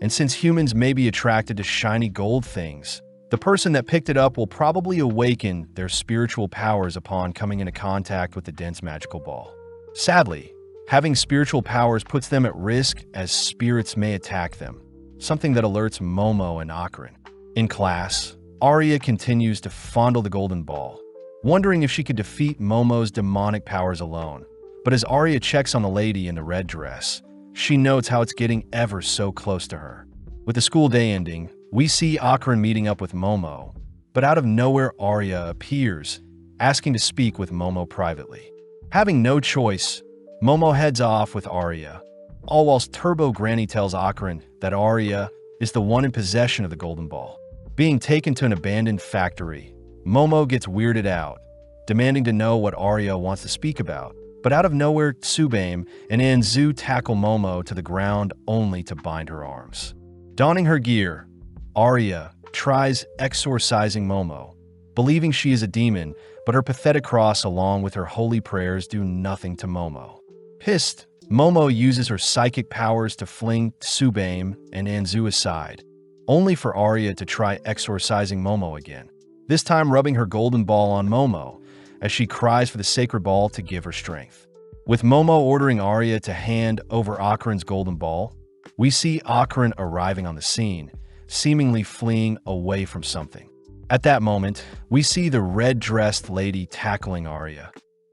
and since humans may be attracted to shiny gold things, the person that picked it up will probably awaken their spiritual powers upon coming into contact with the dense magical ball. Sadly, having spiritual powers puts them at risk as spirits may attack them, something that alerts Momo and Akarin. In class, Arya continues to fondle the golden ball, wondering if she could defeat Momo's demonic powers alone. But as Arya checks on the lady in the red dress, she notes how it's getting ever so close to her. With the school day ending, we see Akarin meeting up with Momo, but out of nowhere Arya appears, asking to speak with Momo privately. Having no choice, Momo heads off with Arya, all whilst Turbo Granny tells Akarin that Arya is the one in possession of the golden ball. Being taken to an abandoned factory, Momo gets weirded out, demanding to know what Arya wants to speak about. But out of nowhere, Tsubaim and Anzu tackle Momo to the ground only to bind her arms. Donning her gear, Arya tries exorcising Momo, believing she is a demon, but her pathetic cross along with her holy prayers do nothing to Momo. Pissed, Momo uses her psychic powers to fling Tsubaim and Anzu aside, only for Arya to try exorcising Momo again, this time rubbing her golden ball on Momo, as she cries for the sacred ball to give her strength. With Momo ordering Arya to hand over Akarin's golden ball, we see Akarin arriving on the scene, seemingly fleeing away from something. At that moment, we see the red-dressed lady tackling Arya,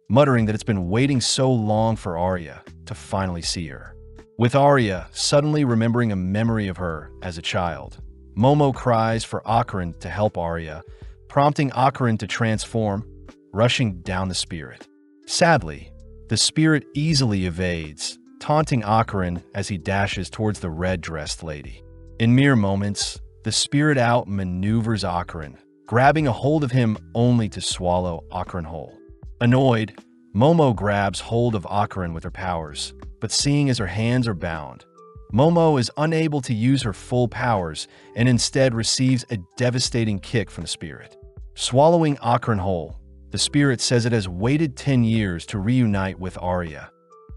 muttering that it's been waiting so long for Arya to finally see her. With Arya suddenly remembering a memory of her as a child, Momo cries for Akarin to help Arya, prompting Akarin to transform, rushing down the spirit. Sadly, the spirit easily evades, taunting Akarin as he dashes towards the red-dressed lady. In mere moments, the spirit outmaneuvers Akarin, grabbing a hold of him only to swallow Akarin whole. Annoyed, Momo grabs hold of Akarin with her powers, but seeing as her hands are bound, Momo is unable to use her full powers and instead receives a devastating kick from the spirit. Swallowing Akarin whole, the spirit says it has waited 10 years to reunite with Arya,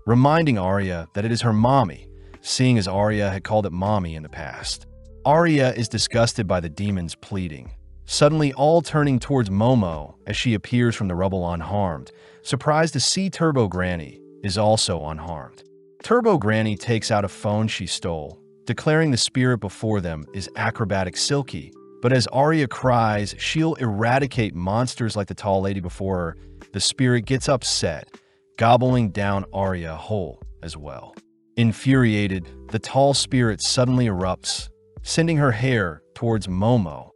reminding Arya that it is her mommy, seeing as Arya had called it mommy in the past. Arya is disgusted by the demons pleading, suddenly all turning towards Momo as she appears from the rubble unharmed, surprised to see Turbo Granny is also unharmed. Turbo Granny takes out a phone she stole, declaring the spirit before them is acrobatic Silky. But as Arya cries she'll eradicate monsters like the tall lady before her, the spirit gets upset, gobbling down Arya whole as well. Infuriated, the tall spirit suddenly erupts, sending her hair towards Momo,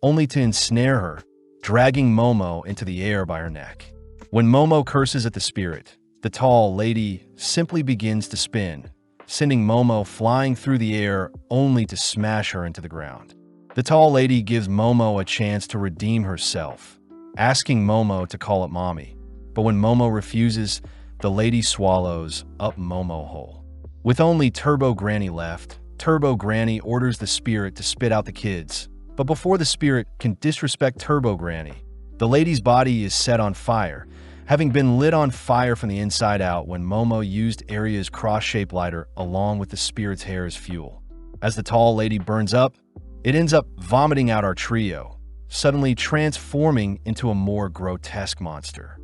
only to ensnare her, dragging Momo into the air by her neck. When Momo curses at the spirit, the tall lady simply begins to spin, sending Momo flying through the air only to smash her into the ground. The tall lady gives Momo a chance to redeem herself, asking Momo to call it mommy. But when Momo refuses, the lady swallows up Momo whole. With only Turbo Granny left, Turbo Granny orders the spirit to spit out the kids. But before the spirit can disrespect Turbo Granny, the lady's body is set on fire, having been lit on fire from the inside out when Momo used Arya's cross-shaped lighter along with the spirit's hair as fuel. As the tall lady burns up, it ends up vomiting out our trio, suddenly transforming into a more grotesque monster.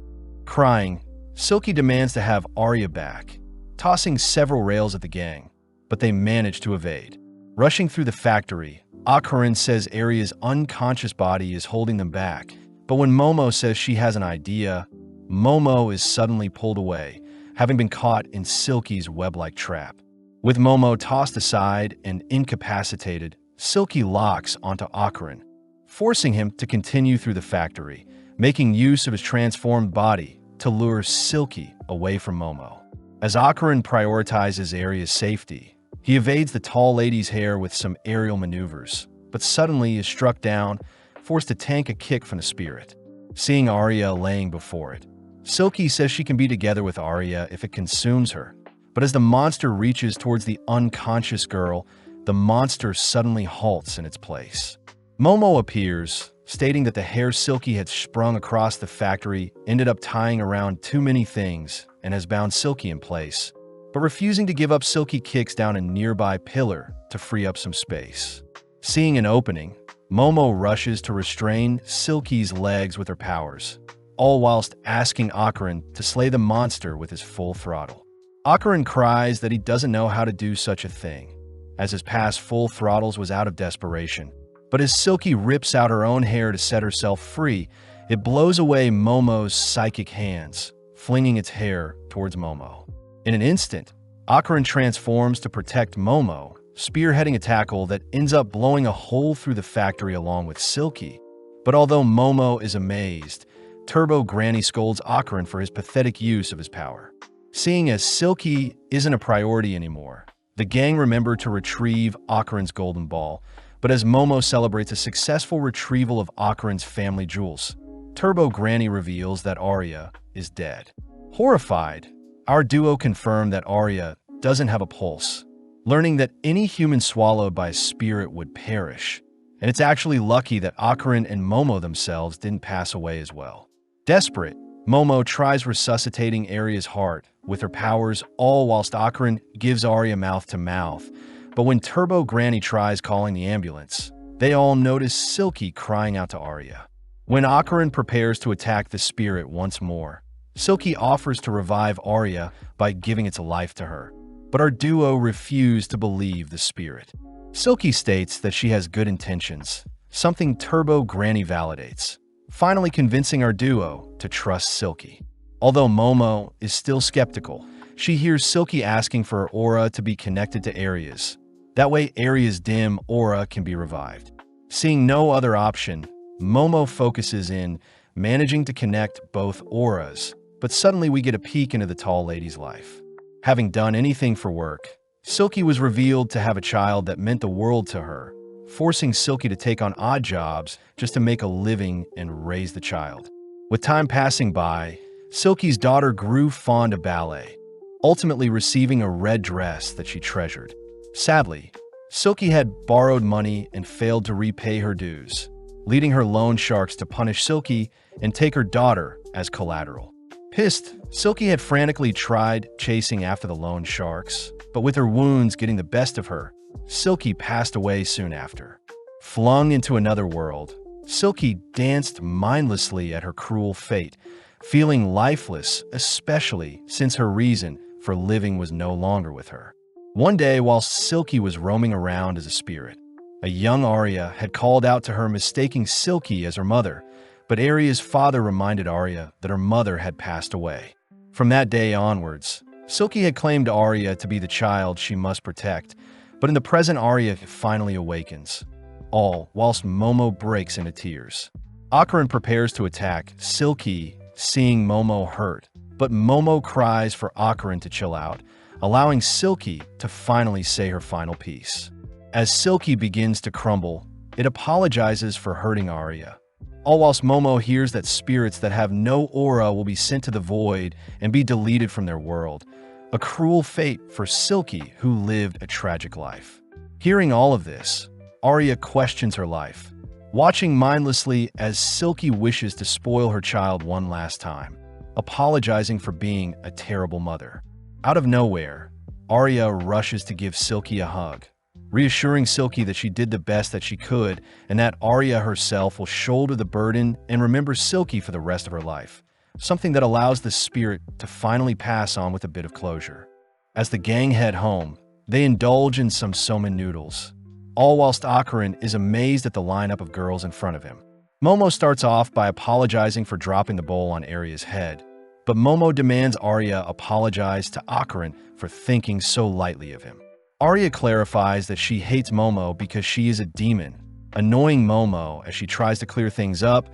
Crying, Silky demands to have Arya back, tossing several rails at the gang, but they manage to evade. Rushing through the factory, Akarin says Arya's unconscious body is holding them back, but when Momo says she has an idea, Momo is suddenly pulled away, having been caught in Silky's web-like trap. With Momo tossed aside and incapacitated, Silky locks onto Akarin, forcing him to continue through the factory, making use of his transformed body to lure Silky away from Momo. As Akarin prioritizes Arya's safety, he evades the tall lady's hair with some aerial maneuvers, but suddenly is struck down, forced to tank a kick from the spirit. Seeing Arya laying before it, Silky says she can be together with Arya if it consumes her, but as the monster reaches towards the unconscious girl, the monster suddenly halts in its place. Momo appears, stating that the hair Silky had sprung across the factory ended up tying around too many things and has bound Silky in place, but refusing to give up, Silky kicks down a nearby pillar to free up some space. Seeing an opening, Momo rushes to restrain Silky's legs with her powers, all whilst asking Akarin to slay the monster with his full throttle. Akarin cries that he doesn't know how to do such a thing, as his past full throttles was out of desperation. But as Silky rips out her own hair to set herself free, it blows away Momo's psychic hands, flinging its hair towards Momo. In an instant, Akarin transforms to protect Momo, spearheading a tackle that ends up blowing a hole through the factory along with Silky. But although Momo is amazed, Turbo Granny scolds Akarin for his pathetic use of his power. Seeing as Silky isn't a priority anymore, the gang remember to retrieve Akarin's golden ball, but as Momo celebrates a successful retrieval of Akarin's family jewels, Turbo Granny reveals that Arya is dead. Horrified, our duo confirm that Arya doesn't have a pulse, learning that any human swallowed by a spirit would perish, and it's actually lucky that Akarin and Momo themselves didn't pass away as well. Desperate, Momo tries resuscitating Arya's heart with her powers, all whilst Akarin gives Arya mouth-to-mouth. But when Turbo Granny tries calling the ambulance, they all notice Silky crying out to Arya. When Akarin prepares to attack the spirit once more, Silky offers to revive Arya by giving its life to her, but our duo refuse to believe the spirit. Silky states that she has good intentions, something Turbo Granny validates, finally convincing our duo to trust Silky. Although Momo is still skeptical, she hears Silky asking for her aura to be connected to Arya's. That way Arya's dim aura can be revived. Seeing no other option, Momo focuses in managing to connect both auras, but suddenly we get a peek into the tall lady's life. Having done anything for work, Silky was revealed to have a child that meant the world to her, forcing Silky to take on odd jobs just to make a living and raise the child. With time passing by, Silky's daughter grew fond of ballet, ultimately receiving a red dress that she treasured. Sadly, Silky had borrowed money and failed to repay her dues, leading her loan sharks to punish Silky and take her daughter as collateral. Pissed, Silky had frantically tried chasing after the loan sharks, but with her wounds getting the best of her, Silky passed away soon after. Flung into another world, Silky danced mindlessly at her cruel fate, feeling lifeless, especially since her reason for living was no longer with her. One day, while Silky was roaming around as a spirit, a young Arya had called out to her, mistaking Silky as her mother, but Arya's father reminded Arya that her mother had passed away. From that day onwards, Silky had claimed Arya to be the child she must protect, but in the present Arya finally awakens, all whilst Momo breaks into tears. Ocaran prepares to attack Silky, seeing Momo hurt, but Momo cries for Ocaran to chill out, allowing Silky to finally say her final piece. As Silky begins to crumble, it apologizes for hurting Arya, all whilst Momo hears that spirits that have no aura will be sent to the void and be deleted from their world, a cruel fate for Silky, who lived a tragic life. Hearing all of this, Arya questions her life, watching mindlessly as Silky wishes to spoil her child one last time, apologizing for being a terrible mother. Out of nowhere, Arya rushes to give Silky a hug, reassuring Silky that she did the best that she could and that Arya herself will shoulder the burden and remember Silky for the rest of her life, something that allows the spirit to finally pass on with a bit of closure. As the gang head home, they indulge in some somen noodles, all whilst Ocaran is amazed at the lineup of girls in front of him. Momo starts off by apologizing for dropping the bowl on Arya's head, but Momo demands Arya apologize to Ocaran for thinking so lightly of him. Arya clarifies that she hates Momo because she is a demon, annoying Momo as she tries to clear things up,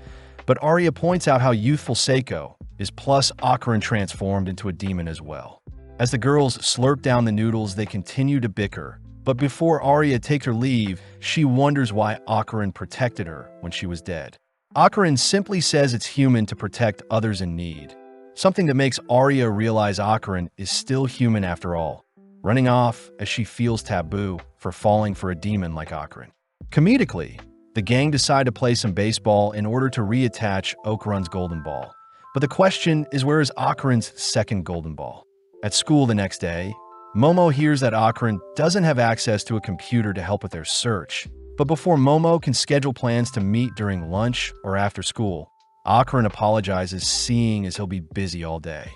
but Arya points out how youthful Seiko is, plus Ocaran transformed into a demon as well. As the girls slurp down the noodles, they continue to bicker, but before Arya takes her leave, she wonders why Ocaran protected her when she was dead. Ocaran simply says it's human to protect others in need, something that makes Arya realize Ocaran is still human after all, running off as she feels taboo for falling for a demon like Ocaran. Comedically, the gang decide to play some baseball in order to reattach Ocaran's golden ball. But the question is, where is Ocaran's second golden ball? At school the next day, Momo hears that Ocaran doesn't have access to a computer to help with their search. But before Momo can schedule plans to meet during lunch or after school, Ocaran apologizes, seeing as he'll be busy all day.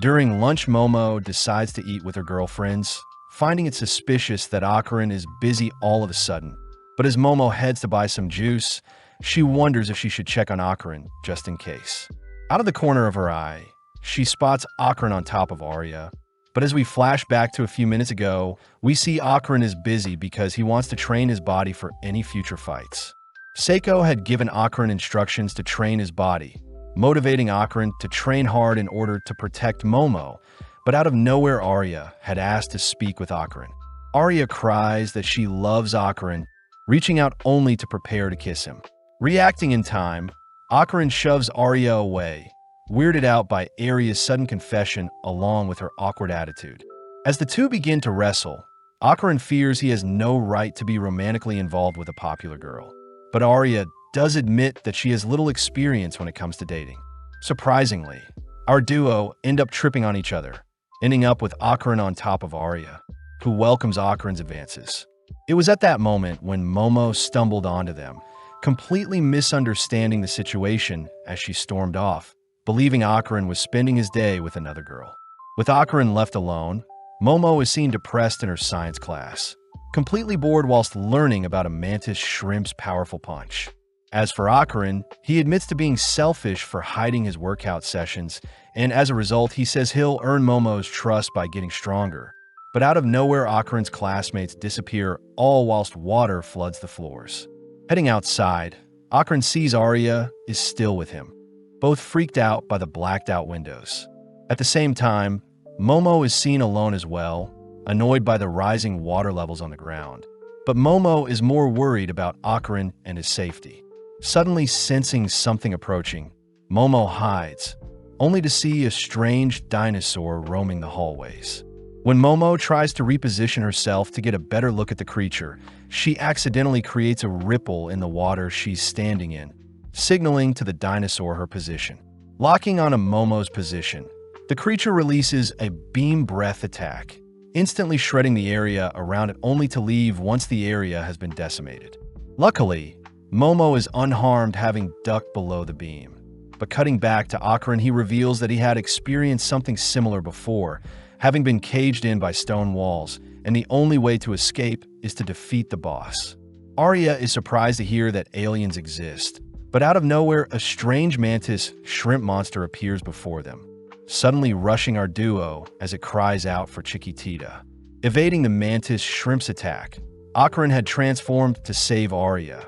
During lunch, Momo decides to eat with her girlfriends, finding it suspicious that Ocaran is busy all of a sudden. But as Momo heads to buy some juice, she wonders if she should check on Ocaran just in case. Out of the corner of her eye, she spots Ocaran on top of Arya. But as we flash back to a few minutes ago, we see Ocaran is busy because he wants to train his body for any future fights. Seiko had given Ocaran instructions to train his body, motivating Ocaran to train hard in order to protect Momo, but out of nowhere Arya had asked to speak with Ocaran. Arya cries that she loves Ocaran, reaching out only to prepare to kiss him. Reacting in time, Ocaran shoves Arya away, weirded out by Arya's sudden confession along with her awkward attitude. As the two begin to wrestle, Ocaran fears he has no right to be romantically involved with a popular girl. But Arya does admit that she has little experience when it comes to dating. Surprisingly, our duo end up tripping on each other, ending up with Ocaran on top of Arya, who welcomes Ocaran's advances. It was at that moment when Momo stumbled onto them, completely misunderstanding the situation as she stormed off, believing Ocaran was spending his day with another girl. With Ocaran left alone, Momo is seen depressed in her science class, completely bored whilst learning about a mantis shrimp's powerful punch. As for Ocaran, he admits to being selfish for hiding his workout sessions, and as a result, he says he'll earn Momo's trust by getting stronger. But out of nowhere, Ocaran's classmates disappear, all whilst water floods the floors. Heading outside, Ocaran sees Arya is still with him, both freaked out by the blacked-out windows. At the same time, Momo is seen alone as well, annoyed by the rising water levels on the ground. But Momo is more worried about Ocaran and his safety. Suddenly sensing something approaching, Momo hides, only to see a strange dinosaur roaming the hallways. When Momo tries to reposition herself to get a better look at the creature, she accidentally creates a ripple in the water she's standing in, signaling to the dinosaur her position. Locking on a Momo's position, the creature releases a beam breath attack, instantly shredding the area around it only to leave once the area has been decimated. Luckily, Momo is unharmed, having ducked below the beam. But cutting back to Ocaran, he reveals that he had experienced something similar before, having been caged in by stone walls, and the only way to escape is to defeat the boss. Arya is surprised to hear that aliens exist, but out of nowhere, a strange mantis shrimp monster appears before them, suddenly rushing our duo as it cries out for Chiquitita. Evading the mantis shrimp's attack, Akaran had transformed to save Arya.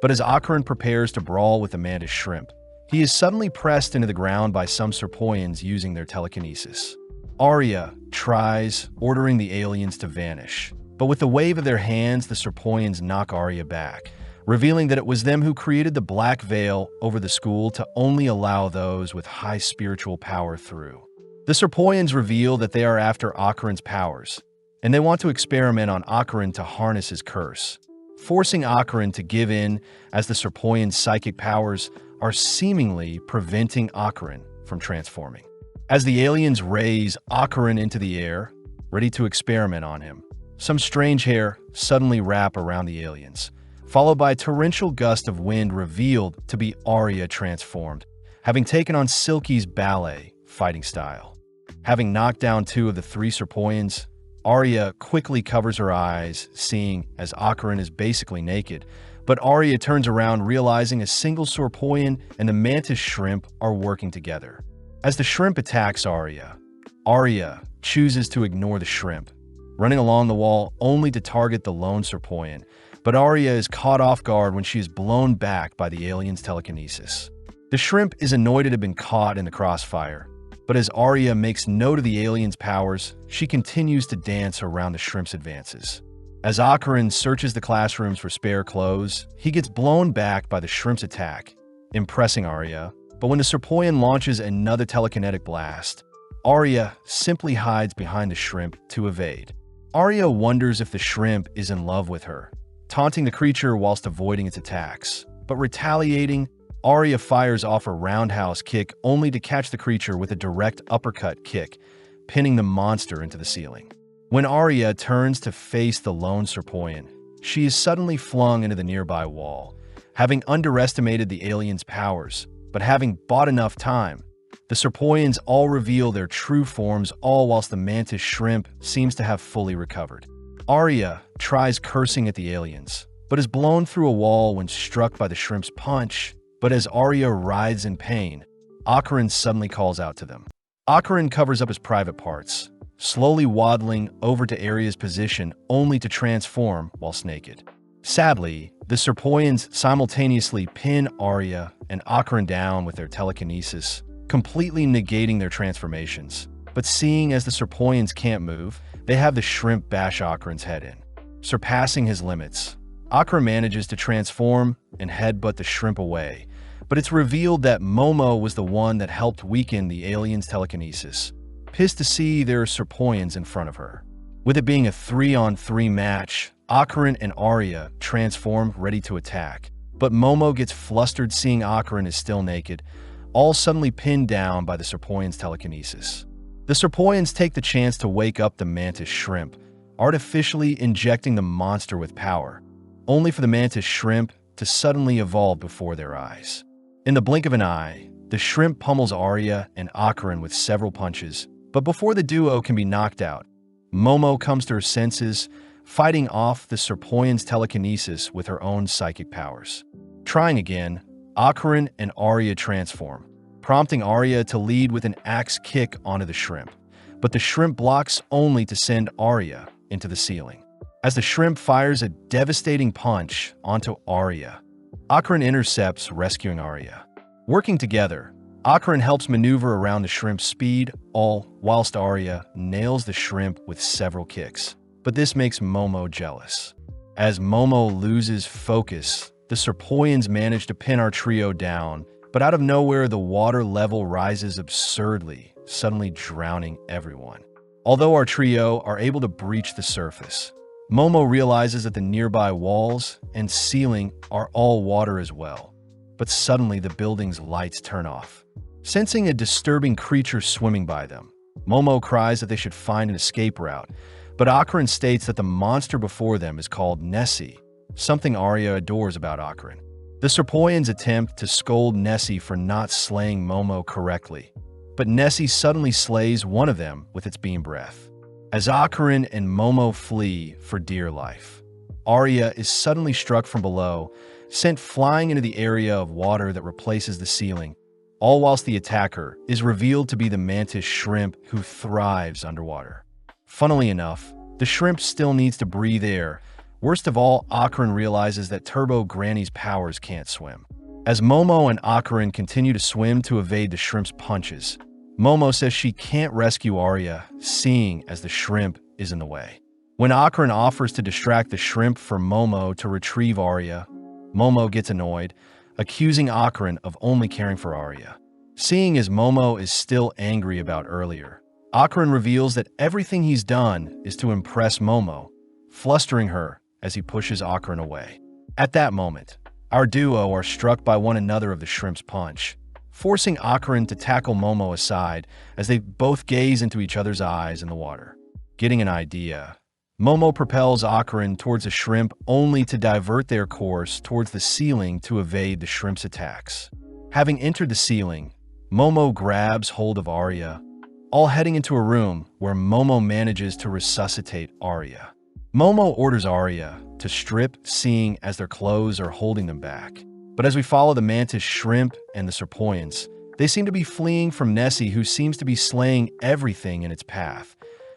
But as Akaran prepares to brawl with the mantis shrimp, he is suddenly pressed into the ground by some Serpoians using their telekinesis. Arya tries, ordering the aliens to vanish, but with the wave of their hands, the Serpoians knock Arya back, revealing that it was them who created the black veil over the school to only allow those with high spiritual power through. The Serpoians reveal that they are after Akaran's powers, and they want to experiment on Akaran to harness his curse, forcing Akaran to give in as the Serpoian's psychic powers are seemingly preventing Akaran from transforming. As the aliens raise Akaran into the air, ready to experiment on him, some strange hair suddenly wrap around the aliens, followed by a torrential gust of wind revealed to be Arya transformed, having taken on Silky's ballet fighting style. Having knocked down 2 of the 3 Serpoians, Arya quickly covers her eyes, seeing as Akaran is basically naked, but Arya turns around realizing a single Serpoian and the mantis shrimp are working together. As the shrimp attacks Arya, Arya chooses to ignore the shrimp, running along the wall only to target the lone Serpoian, but Arya is caught off guard when she is blown back by the alien's telekinesis. The shrimp is annoyed to have been caught in the crossfire, but as Arya makes note of the alien's powers, she continues to dance around the shrimp's advances. As Akaran searches the classrooms for spare clothes, he gets blown back by the shrimp's attack, impressing Arya, but when the Serpoian launches another telekinetic blast, Arya simply hides behind the shrimp to evade. Arya wonders if the shrimp is in love with her, taunting the creature whilst avoiding its attacks, but retaliating, Arya fires off a roundhouse kick only to catch the creature with a direct uppercut kick, pinning the monster into the ceiling. When Arya turns to face the lone Serpoian, she is suddenly flung into the nearby wall, having underestimated the alien's powers, but having bought enough time. The Serpoians all reveal their true forms, all whilst the mantis shrimp seems to have fully recovered. Arya tries cursing at the aliens, but is blown through a wall when struck by the shrimp's punch. But as Arya writhes in pain, Akaran suddenly calls out to them. Akaran covers up his private parts, slowly waddling over to Arya's position only to transform whilst naked. Sadly, the Serpoians simultaneously pin Arya and Akaran down with their telekinesis, completely negating their transformations. But seeing as the Serpoians can't move, they have the shrimp bash Akaran's head in. Surpassing his limits, Akaran manages to transform and headbutt the shrimp away, but it's revealed that Momo was the one that helped weaken the alien's telekinesis. Pissed to see there are Serpoians in front of her. With it being a 3-on-3 match, Akaran and Arya transform ready to attack, but Momo gets flustered seeing Akaran is still naked, all suddenly pinned down by the Serpoian's telekinesis. The Serpoians take the chance to wake up the mantis shrimp, artificially injecting the monster with power, only for the mantis shrimp to suddenly evolve before their eyes. In the blink of an eye, the shrimp pummels Arya and Akaran with several punches, but before the duo can be knocked out, Momo comes to her senses, fighting off the Serpoian's telekinesis with her own psychic powers. Trying again, Akaran and Arya transform, prompting Arya to lead with an axe kick onto the shrimp, but the shrimp blocks only to send Arya into the ceiling. As the shrimp fires a devastating punch onto Arya, Akaran intercepts, rescuing Arya. Working together, Akaran helps maneuver around the shrimp's speed, all whilst Arya nails the shrimp with several kicks. But this makes Momo jealous. As Momo loses focus, the Serpoians manage to pin our trio down, but out of nowhere the water level rises absurdly, suddenly drowning everyone. Although our trio are able to breach the surface, Momo realizes that the nearby walls and ceiling are all water as well. But suddenly the building's lights turn off. Sensing a disturbing creature swimming by them, Momo cries that they should find an escape route, but Akaran states that the monster before them is called Nessie, something Arya adores about Akaran. The Serpoians attempt to scold Nessie for not slaying Momo correctly, but Nessie suddenly slays one of them with its beam breath. As Akarin and Momo flee for dear life, Arya is suddenly struck from below, sent flying into the area of water that replaces the ceiling, all whilst the attacker is revealed to be the mantis shrimp who thrives underwater. Funnily enough, the shrimp still needs to breathe air. Worst of all, Akarin realizes that Turbo Granny's powers can't swim. As Momo and Akarin continue to swim to evade the shrimp's punches, Momo says she can't rescue Arya, seeing as the shrimp is in the way. When Akarin offers to distract the shrimp for Momo to retrieve Arya, Momo gets annoyed, accusing Akarin of only caring for Arya. Seeing as Momo is still angry about earlier, Akarin reveals that everything he's done is to impress Momo, flustering her as he pushes Akarin away. At that moment, our duo are struck by one another of the shrimp's punch, forcing Akarin to tackle Momo aside as they both gaze into each other's eyes in the water. Getting an idea, Momo propels Akarin towards a shrimp only to divert their course towards the ceiling to evade the shrimp's attacks. Having entered the ceiling, Momo grabs hold of Arya, all heading into a room where Momo manages to resuscitate Arya. Momo orders Arya to strip, seeing as their clothes are holding them back. But as we follow the mantis shrimp and the serpoians, they seem to be fleeing from Nessie, who seems to be slaying everything in its path,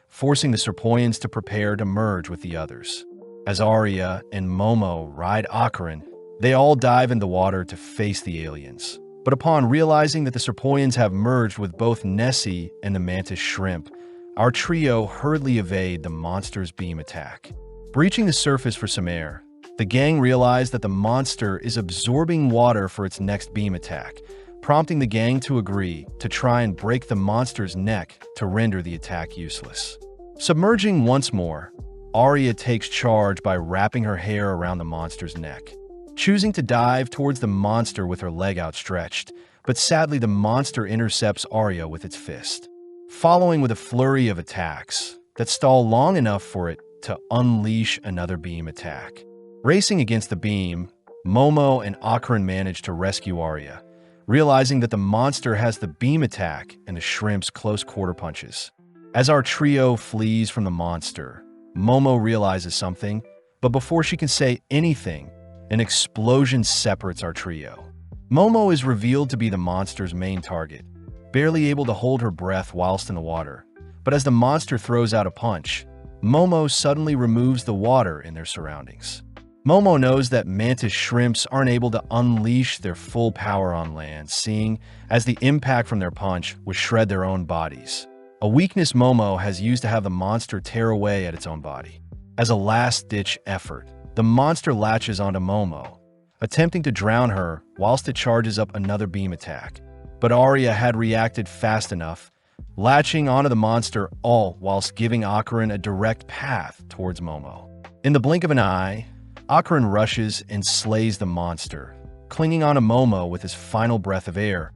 forcing the serpoians to prepare to merge with the others. As Arya and Momo ride Akarin, they all dive in the water to face the aliens. But upon realizing that the serpoians have merged with both Nessie and the mantis shrimp, our trio hurriedly evade the monster's beam attack. Breaching the surface for some air, the gang realize that the monster is absorbing water for its next beam attack, prompting the gang to agree to try and break the monster's neck to render the attack useless. Submerging once more, Arya takes charge by wrapping her hair around the monster's neck, choosing to dive towards the monster with her leg outstretched, but sadly the monster intercepts Arya with its fist, following with a flurry of attacks that stall long enough for it to unleash another beam attack. Racing against the beam, Momo and Akarin manage to rescue Arya, realizing that the monster has the beam attack and the shrimp's close quarter punches. As our trio flees from the monster, Momo realizes something, but before she can say anything, an explosion separates our trio. Momo is revealed to be the monster's main target, barely able to hold her breath whilst in the water. But as the monster throws out a punch, Momo suddenly removes the water in their surroundings. Momo knows that mantis shrimps aren't able to unleash their full power on land, seeing as the impact from their punch would shred their own bodies. A weakness Momo has used to have the monster tear away at its own body. As a last-ditch effort, the monster latches onto Momo, attempting to drown her whilst it charges up another beam attack. But Arya had reacted fast enough, latching onto the monster, all whilst giving Akarin a direct path towards Momo. In the blink of an eye, Akarin rushes and slays the monster, clinging onto Momo with his final breath of air,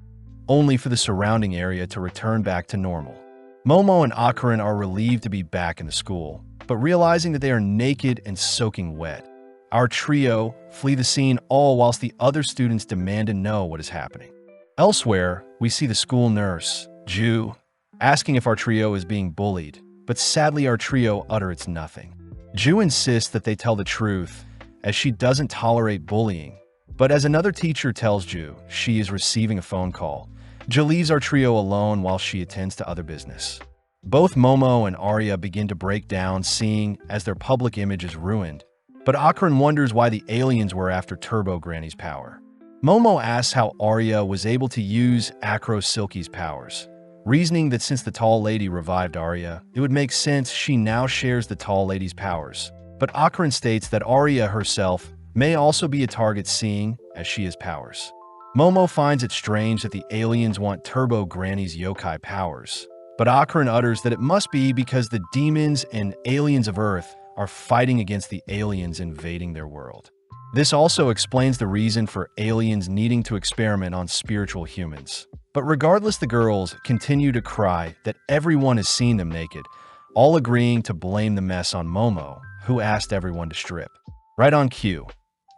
only for the surrounding area to return back to normal. Momo and Akarin are relieved to be back in the school, but realizing that they are naked and soaking wet, our trio flee the scene, all whilst the other students demand to know what is happening. Elsewhere, we see the school nurse, Ju, asking if our trio is being bullied, but sadly our trio utters nothing. Ju insists that they tell the truth, as she doesn't tolerate bullying, but as another teacher tells Ju she is receiving a phone call, Ju leaves our trio alone while she attends to other business. Both Momo and Arya begin to break down, seeing as their public image is ruined, but Akarin wonders why the aliens were after Turbo Granny's power. Momo asks how Arya was able to use Acro Silky's powers, reasoning that since the tall lady revived Arya, it would make sense she now shares the tall lady's powers. But Akarin states that Arya herself may also be a target, seeing as she has powers. Momo finds it strange that the aliens want Turbo Granny's yokai powers, but Akarin utters that it must be because the demons and aliens of Earth are fighting against the aliens invading their world. This also explains the reason for aliens needing to experiment on spiritual humans. But regardless, the girls continue to cry that everyone has seen them naked, all agreeing to blame the mess on Momo, who asked everyone to strip. Right on cue,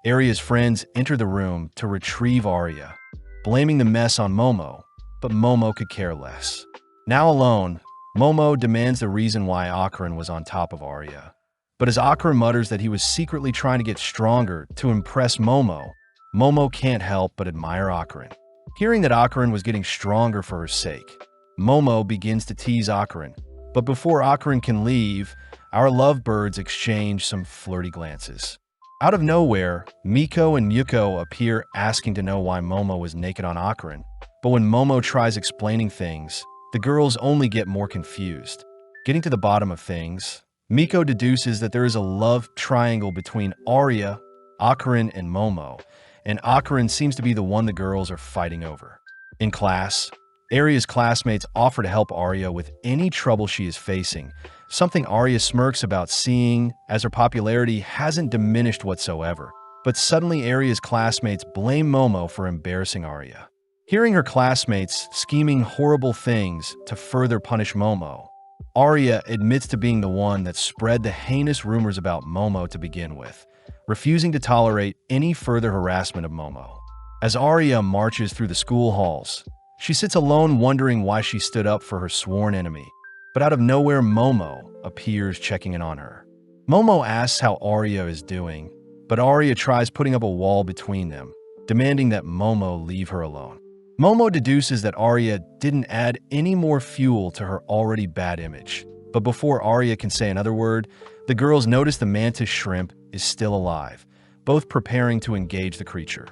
Arya's friends enter the room to retrieve Arya, blaming the mess on Momo, but Momo could care less. Now alone, Momo demands the reason why Akaran was on top of Arya. But as Akaran mutters that he was secretly trying to get stronger to impress Momo, Momo can't help but admire Akaran. Hearing that Akaran was getting stronger for her sake, Momo begins to tease Akaran. But before Akaran can leave, our lovebirds exchange some flirty glances. Out of nowhere, Miko and Yuko appear asking to know why Momo was naked on Akaran. But when Momo tries explaining things, the girls only get more confused. Getting to the bottom of things, Miko deduces that there is a love triangle between Arya, Akaran, and Momo, and Akaran seems to be the one the girls are fighting over. In class, Arya's classmates offer to help Arya with any trouble she is facing, something Arya smirks about seeing as her popularity hasn't diminished whatsoever. But suddenly Arya's classmates blame Momo for embarrassing Arya. Hearing her classmates scheming horrible things to further punish Momo, Arya admits to being the one that spread the heinous rumors about Momo to begin with, refusing to tolerate any further harassment of Momo. As Arya marches through the school halls, she sits alone wondering why she stood up for her sworn enemy. But out of nowhere, Momo appears checking in on her. Momo asks how Arya is doing, but Arya tries putting up a wall between them, demanding that Momo leave her alone. Momo deduces that Arya didn't add any more fuel to her already bad image. But before Arya can say another word, the girls notice the mantis shrimp is still alive, both preparing to engage the creature.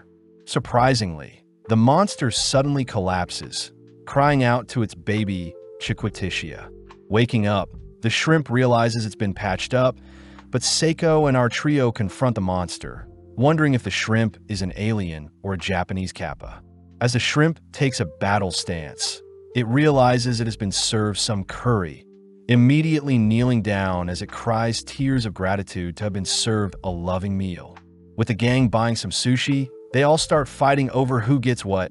Surprisingly, the monster suddenly collapses, crying out to its baby, Chiquititia. Waking up, the shrimp realizes it's been patched up, but Seiko and our trio confront the monster, wondering if the shrimp is an alien or a Japanese kappa. As the shrimp takes a battle stance, it realizes it has been served some curry, immediately kneeling down as it cries tears of gratitude to have been served a loving meal. With the gang buying some sushi, they all start fighting over who gets what,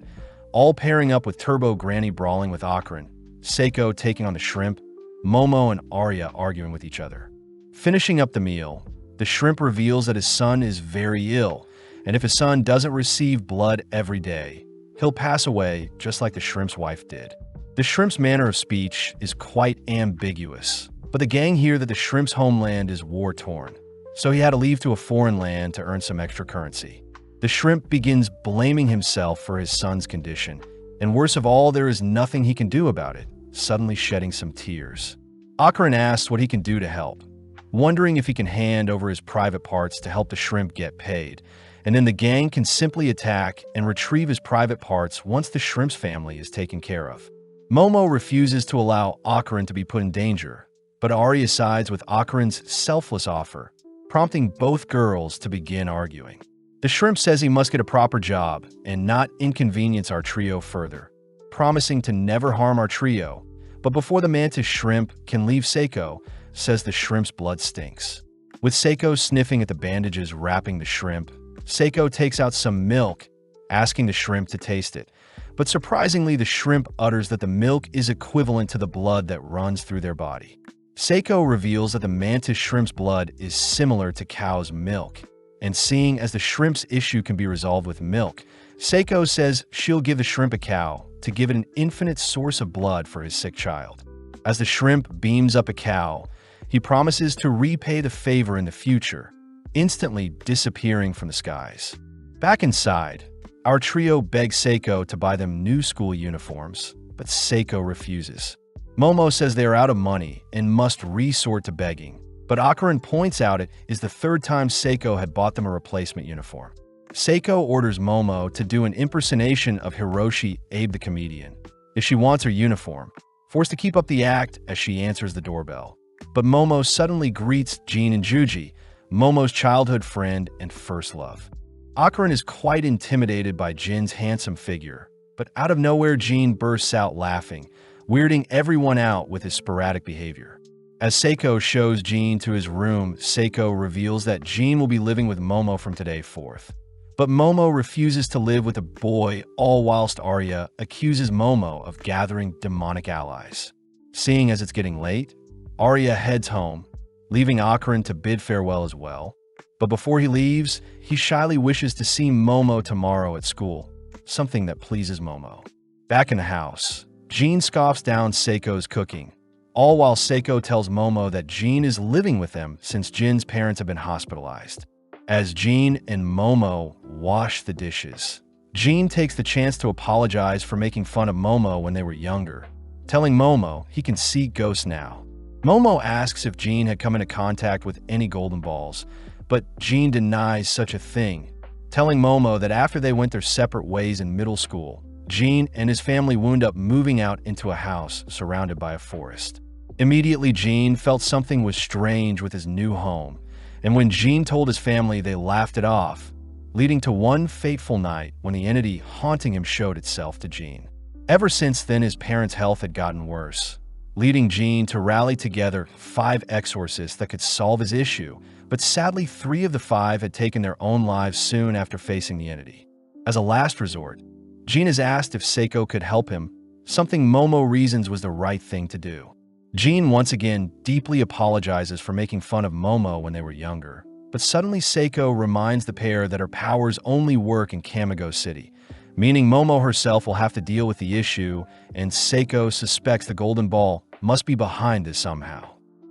all pairing up with Turbo Granny brawling with Akaran, Seiko taking on the shrimp, Momo and Arya arguing with each other. Finishing up the meal, the shrimp reveals that his son is very ill, and if his son doesn't receive blood every day, he'll pass away just like the shrimp's wife did. The shrimp's manner of speech is quite ambiguous, but the gang hear that the shrimp's homeland is war-torn, so he had to leave to a foreign land to earn some extra currency. The shrimp begins blaming himself for his son's condition, and worst of all, there is nothing he can do about it, suddenly shedding some tears. Akaran asks what he can do to help, wondering if he can hand over his private parts to help the shrimp get paid, and then the gang can simply attack and retrieve his private parts once the shrimp's family is taken care of. Momo refuses to allow Akaran to be put in danger, but Arya sides with Akaran's selfless offer, prompting both girls to begin arguing. The shrimp says he must get a proper job and not inconvenience our trio further, promising to never harm our trio, but before the mantis shrimp can leave, Seiko says the shrimp's blood stinks. With Seiko sniffing at the bandages wrapping the shrimp, Seiko takes out some milk, asking the shrimp to taste it. But surprisingly, the shrimp utters that the milk is equivalent to the blood that runs through their body. Seiko reveals that the mantis shrimp's blood is similar to cow's milk. And seeing as the shrimp's issue can be resolved with milk, Seiko says she'll give the shrimp a cow to give it an infinite source of blood for his sick child. As the shrimp beams up a cow, he promises to repay the favor in the future, instantly disappearing from the skies. Back inside, our trio begs Seiko to buy them new school uniforms, but Seiko refuses. Momo says they are out of money and must resort to begging, but Akaran points out it is the third time Seiko had bought them a replacement uniform. Seiko orders Momo to do an impersonation of Hiroshi Abe the comedian if she wants her uniform, forced to keep up the act as she answers the doorbell. But Momo suddenly greets Jean and Juji, Momo's childhood friend and first love. Akaran is quite intimidated by Jin's handsome figure, but out of nowhere Jean bursts out laughing, weirding everyone out with his sporadic behavior. As Seiko shows Jean to his room, Seiko reveals that Jean will be living with Momo from today forth. But Momo refuses to live with a boy, all whilst Arya accuses Momo of gathering demonic allies. Seeing as it's getting late, Arya heads home, leaving Akaran to bid farewell as well. But before he leaves, he shyly wishes to see Momo tomorrow at school, something that pleases Momo. Back in the house, Jean scoffs down Seiko's cooking, all while Seiko tells Momo that Jean is living with them since Jin's parents have been hospitalized. As Jean and Momo wash the dishes, Jean takes the chance to apologize for making fun of Momo when they were younger, telling Momo he can see ghosts now. Momo asks if Jean had come into contact with any golden balls, but Jean denies such a thing, telling Momo that after they went their separate ways in middle school, Jean and his family wound up moving out into a house surrounded by a forest. Immediately, Jean felt something was strange with his new home, and when Jean told his family, they laughed it off, leading to one fateful night when the entity haunting him showed itself to Jean. Ever since then, his parents' health had gotten worse, leading Jean to rally together 5 exorcists that could solve his issue, but sadly 3 of the 5 had taken their own lives soon after facing the entity. As a last resort, Jean is asked if Seiko could help him, something Momo reasons was the right thing to do. Jean once again deeply apologizes for making fun of Momo when they were younger, but suddenly Seiko reminds the pair that her powers only work in Kamigo City, meaning Momo herself will have to deal with the issue, and Seiko suspects the golden ball must be behind this somehow.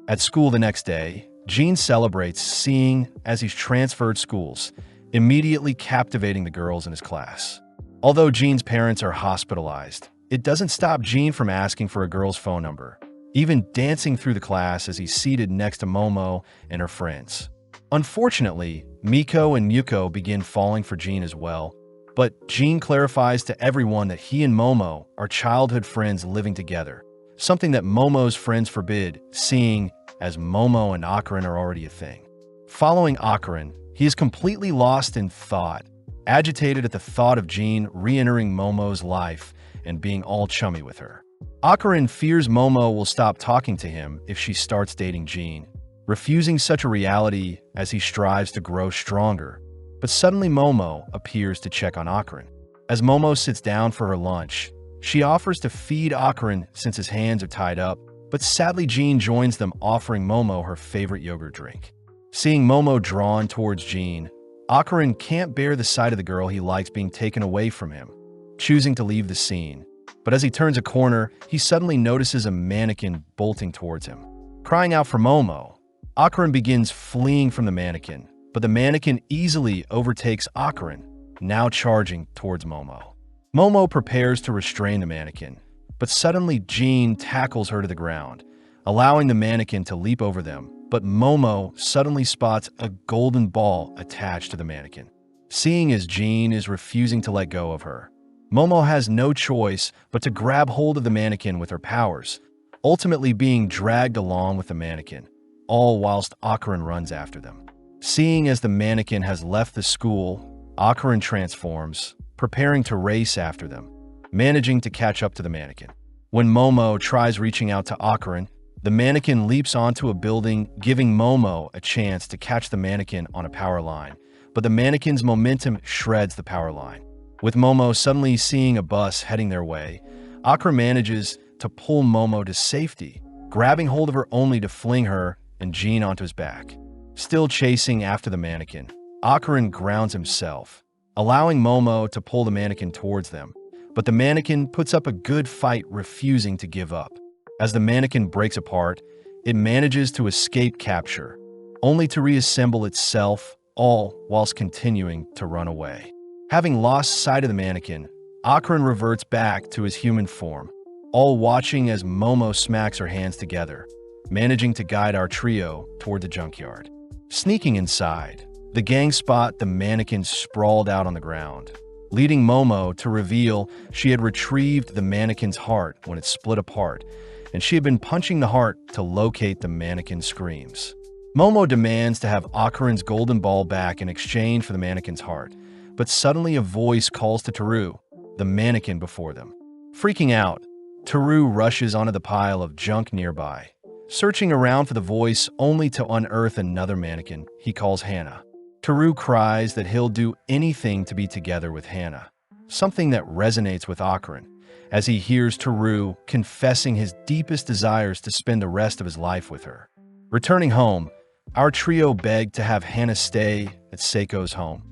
At school the next day, Jean celebrates seeing as he's transferred schools, immediately captivating the girls in his class. Although Jean's parents are hospitalized, it doesn't stop Jean from asking for a girl's phone number, even dancing through the class as he's seated next to Momo and her friends. Unfortunately, Miko and Yuko begin falling for Jean as well, but Jean clarifies to everyone that he and Momo are childhood friends living together, something that Momo's friends forbid, seeing as Momo and Akarin are already a thing. Following Akarin, he is completely lost in thought, agitated at the thought of Jean re-entering Momo's life and being all chummy with her. Akarin fears Momo will stop talking to him if she starts dating Jean, refusing such a reality as he strives to grow stronger. But suddenly Momo appears to check on Akarin. As Momo sits down for her lunch, she offers to feed Akarin since his hands are tied up, but sadly Jean joins them, offering Momo her favorite yogurt drink. Seeing Momo drawn towards Jean, Akarin can't bear the sight of the girl he likes being taken away from him, choosing to leave the scene. But as he turns a corner, he suddenly notices a mannequin bolting towards him. Crying out for Momo, Akarin begins fleeing from the mannequin, but the mannequin easily overtakes Akarin, now charging towards Momo. Momo prepares to restrain the mannequin, but suddenly Jean tackles her to the ground, allowing the mannequin to leap over them, but Momo suddenly spots a golden ball attached to the mannequin. Seeing as Jean is refusing to let go of her, Momo has no choice but to grab hold of the mannequin with her powers, ultimately being dragged along with the mannequin, all whilst Akarin runs after them. Seeing as the mannequin has left the school, Akarin transforms, preparing to race after them, managing to catch up to the mannequin. When Momo tries reaching out to Akarin, the mannequin leaps onto a building, giving Momo a chance to catch the mannequin on a power line, but the mannequin's momentum shreds the power line. With Momo suddenly seeing a bus heading their way, Akarin manages to pull Momo to safety, grabbing hold of her only to fling her and Jean onto his back. Still chasing after the mannequin, Akarin grounds himself, allowing Momo to pull the mannequin towards them, but the mannequin puts up a good fight, refusing to give up. As the mannequin breaks apart, it manages to escape capture, only to reassemble itself, all whilst continuing to run away. Having lost sight of the mannequin, Akarin reverts back to his human form, all watching as Momo smacks her hands together, managing to guide our trio toward the junkyard. Sneaking inside, the gang spot the mannequin sprawled out on the ground, leading Momo to reveal she had retrieved the mannequin's heart when it split apart, and she had been punching the heart to locate the mannequin's screams. Momo demands to have Akarin's golden ball back in exchange for the mannequin's heart, but suddenly a voice calls to Teru, the mannequin before them. Freaking out, Teru rushes onto the pile of junk nearby, searching around for the voice only to unearth another mannequin he calls Hannah. Teru cries that he'll do anything to be together with Hannah, something that resonates with Akarin, as he hears Teru confessing his deepest desires to spend the rest of his life with her. Returning home, our trio begged to have Hannah stay at Seiko's home,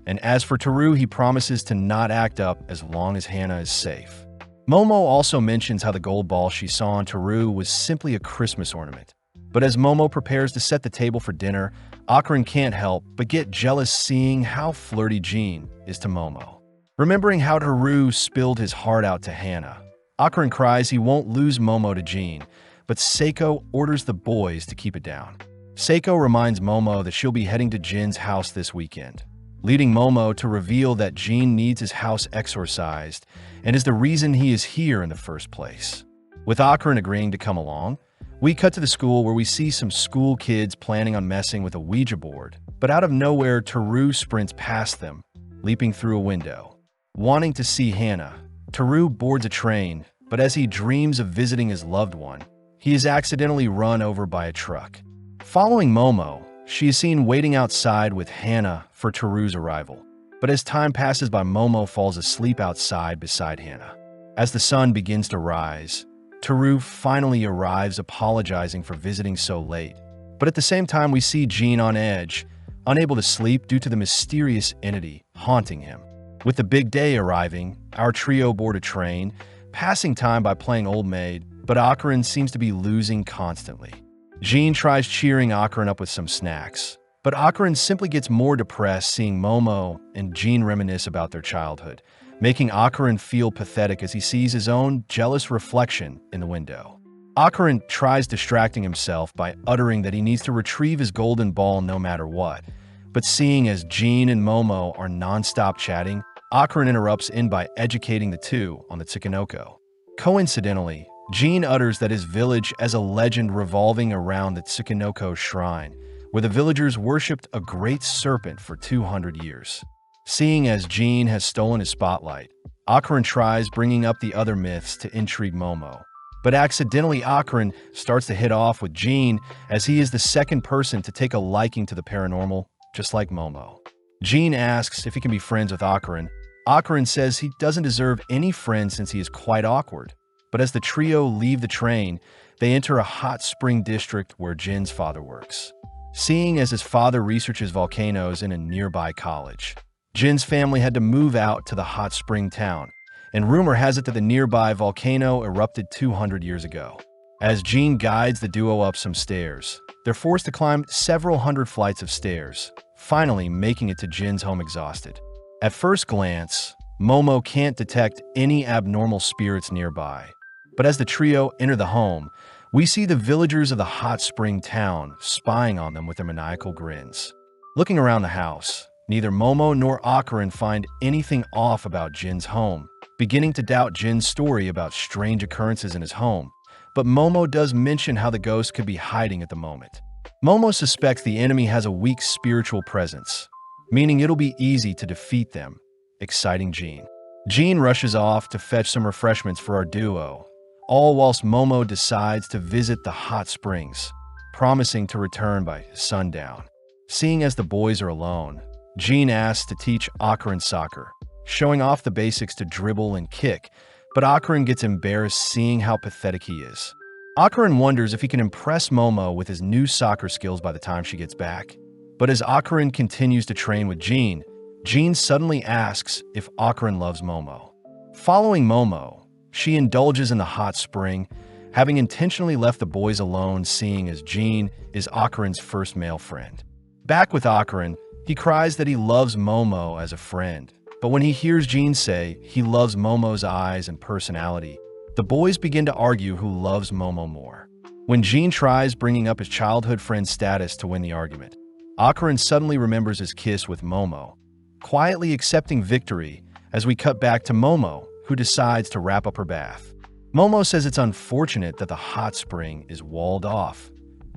and as for Teru, he promises to not act up as long as Hannah is safe. Momo also mentions how the gold ball she saw on Teru was simply a Christmas ornament. But as Momo prepares to set the table for dinner, Akron can't help but get jealous seeing how flirty Jean is to Momo. Remembering how Teru spilled his heart out to Hannah, Akron cries he won't lose Momo to Jean, but Seiko orders the boys to keep it down. Seiko reminds Momo that she'll be heading to Jin's house this weekend, leading Momo to reveal that Jean needs his house exorcised and is the reason he is here in the first place. With Akron agreeing to come along, we cut to the school where we see some school kids planning on messing with a Ouija board, but out of nowhere, Teru sprints past them, leaping through a window. Wanting to see Hannah, Teru boards a train, but as he dreams of visiting his loved one, he is accidentally run over by a truck. Following Momo, she is seen waiting outside with Hannah for Teru's arrival. But as time passes by, Momo falls asleep outside beside Hannah. As the sun begins to rise, Teru finally arrives, apologizing for visiting so late. But at the same time, we see Jean on edge, unable to sleep due to the mysterious entity haunting him. With the big day arriving, our trio board a train, passing time by playing Old Maid, but Akron seems to be losing constantly. Jean tries cheering Akron up with some snacks, but Akron simply gets more depressed seeing Momo and Jean reminisce about their childhood, making Akron feel pathetic as he sees his own jealous reflection in the window. Akron tries distracting himself by uttering that he needs to retrieve his golden ball no matter what, but seeing as Jean and Momo are non-stop chatting, Akron interrupts in by educating the two on the Tsukinoko. Coincidentally, Jean utters that his village as a legend revolving around the Tsukinoko shrine, where the villagers worshipped a great serpent for 200 years. Seeing as Jean has stolen his spotlight, Akron tries bringing up the other myths to intrigue Momo. But accidentally, Akron starts to hit off with Jean as he is the second person to take a liking to the paranormal, just like Momo. Jean asks if he can be friends with Akron. Akron says he doesn't deserve any friends since he is quite awkward. But as the trio leave the train, they enter a hot spring district where Jin's father works. Seeing as his father researches volcanoes in a nearby college, Jin's family had to move out to the hot spring town, and rumor has it that the nearby volcano erupted 200 years ago. As Jean guides the duo up some stairs, they're forced to climb several hundred flights of stairs, finally making it to Jin's home exhausted. At first glance, Momo can't detect any abnormal spirits nearby. But as the trio enter the home, we see the villagers of the hot spring town spying on them with their maniacal grins. Looking around the house, neither Momo nor Akron find anything off about Jin's home, beginning to doubt Jin's story about strange occurrences in his home. But Momo does mention how the ghost could be hiding at the moment. Momo suspects the enemy has a weak spiritual presence, meaning it'll be easy to defeat them, exciting Jean. Jean rushes off to fetch some refreshments for our duo, all whilst Momo decides to visit the hot springs, promising to return by sundown. Seeing as the boys are alone, Jean asks to teach Akron soccer, showing off the basics to dribble and kick, but Akron gets embarrassed seeing how pathetic he is. Akron wonders if he can impress Momo with his new soccer skills by the time she gets back. But as Akron continues to train with Jean, Jean suddenly asks if Akron loves Momo. Following Momo, she indulges in the hot spring, having intentionally left the boys alone, seeing as Jean is Akron's first male friend. Back with Akron, he cries that he loves Momo as a friend, but when he hears Jean say he loves Momo's eyes and personality, the boys begin to argue who loves Momo more. When Jean tries bringing up his childhood friend's status to win the argument, Akron suddenly remembers his kiss with Momo, quietly accepting victory as we cut back to Momo, who decides to wrap up her bath. Momo says it's unfortunate that the hot spring is walled off,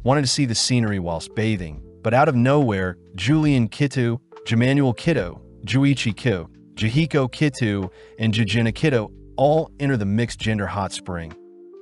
wanted to see the scenery whilst bathing, but out of nowhere, Julian Kitu, Jamanuel Kido, Juichi Kyo, Jihiko Kitu, and Jujina Kido all enter the mixed-gender hot spring,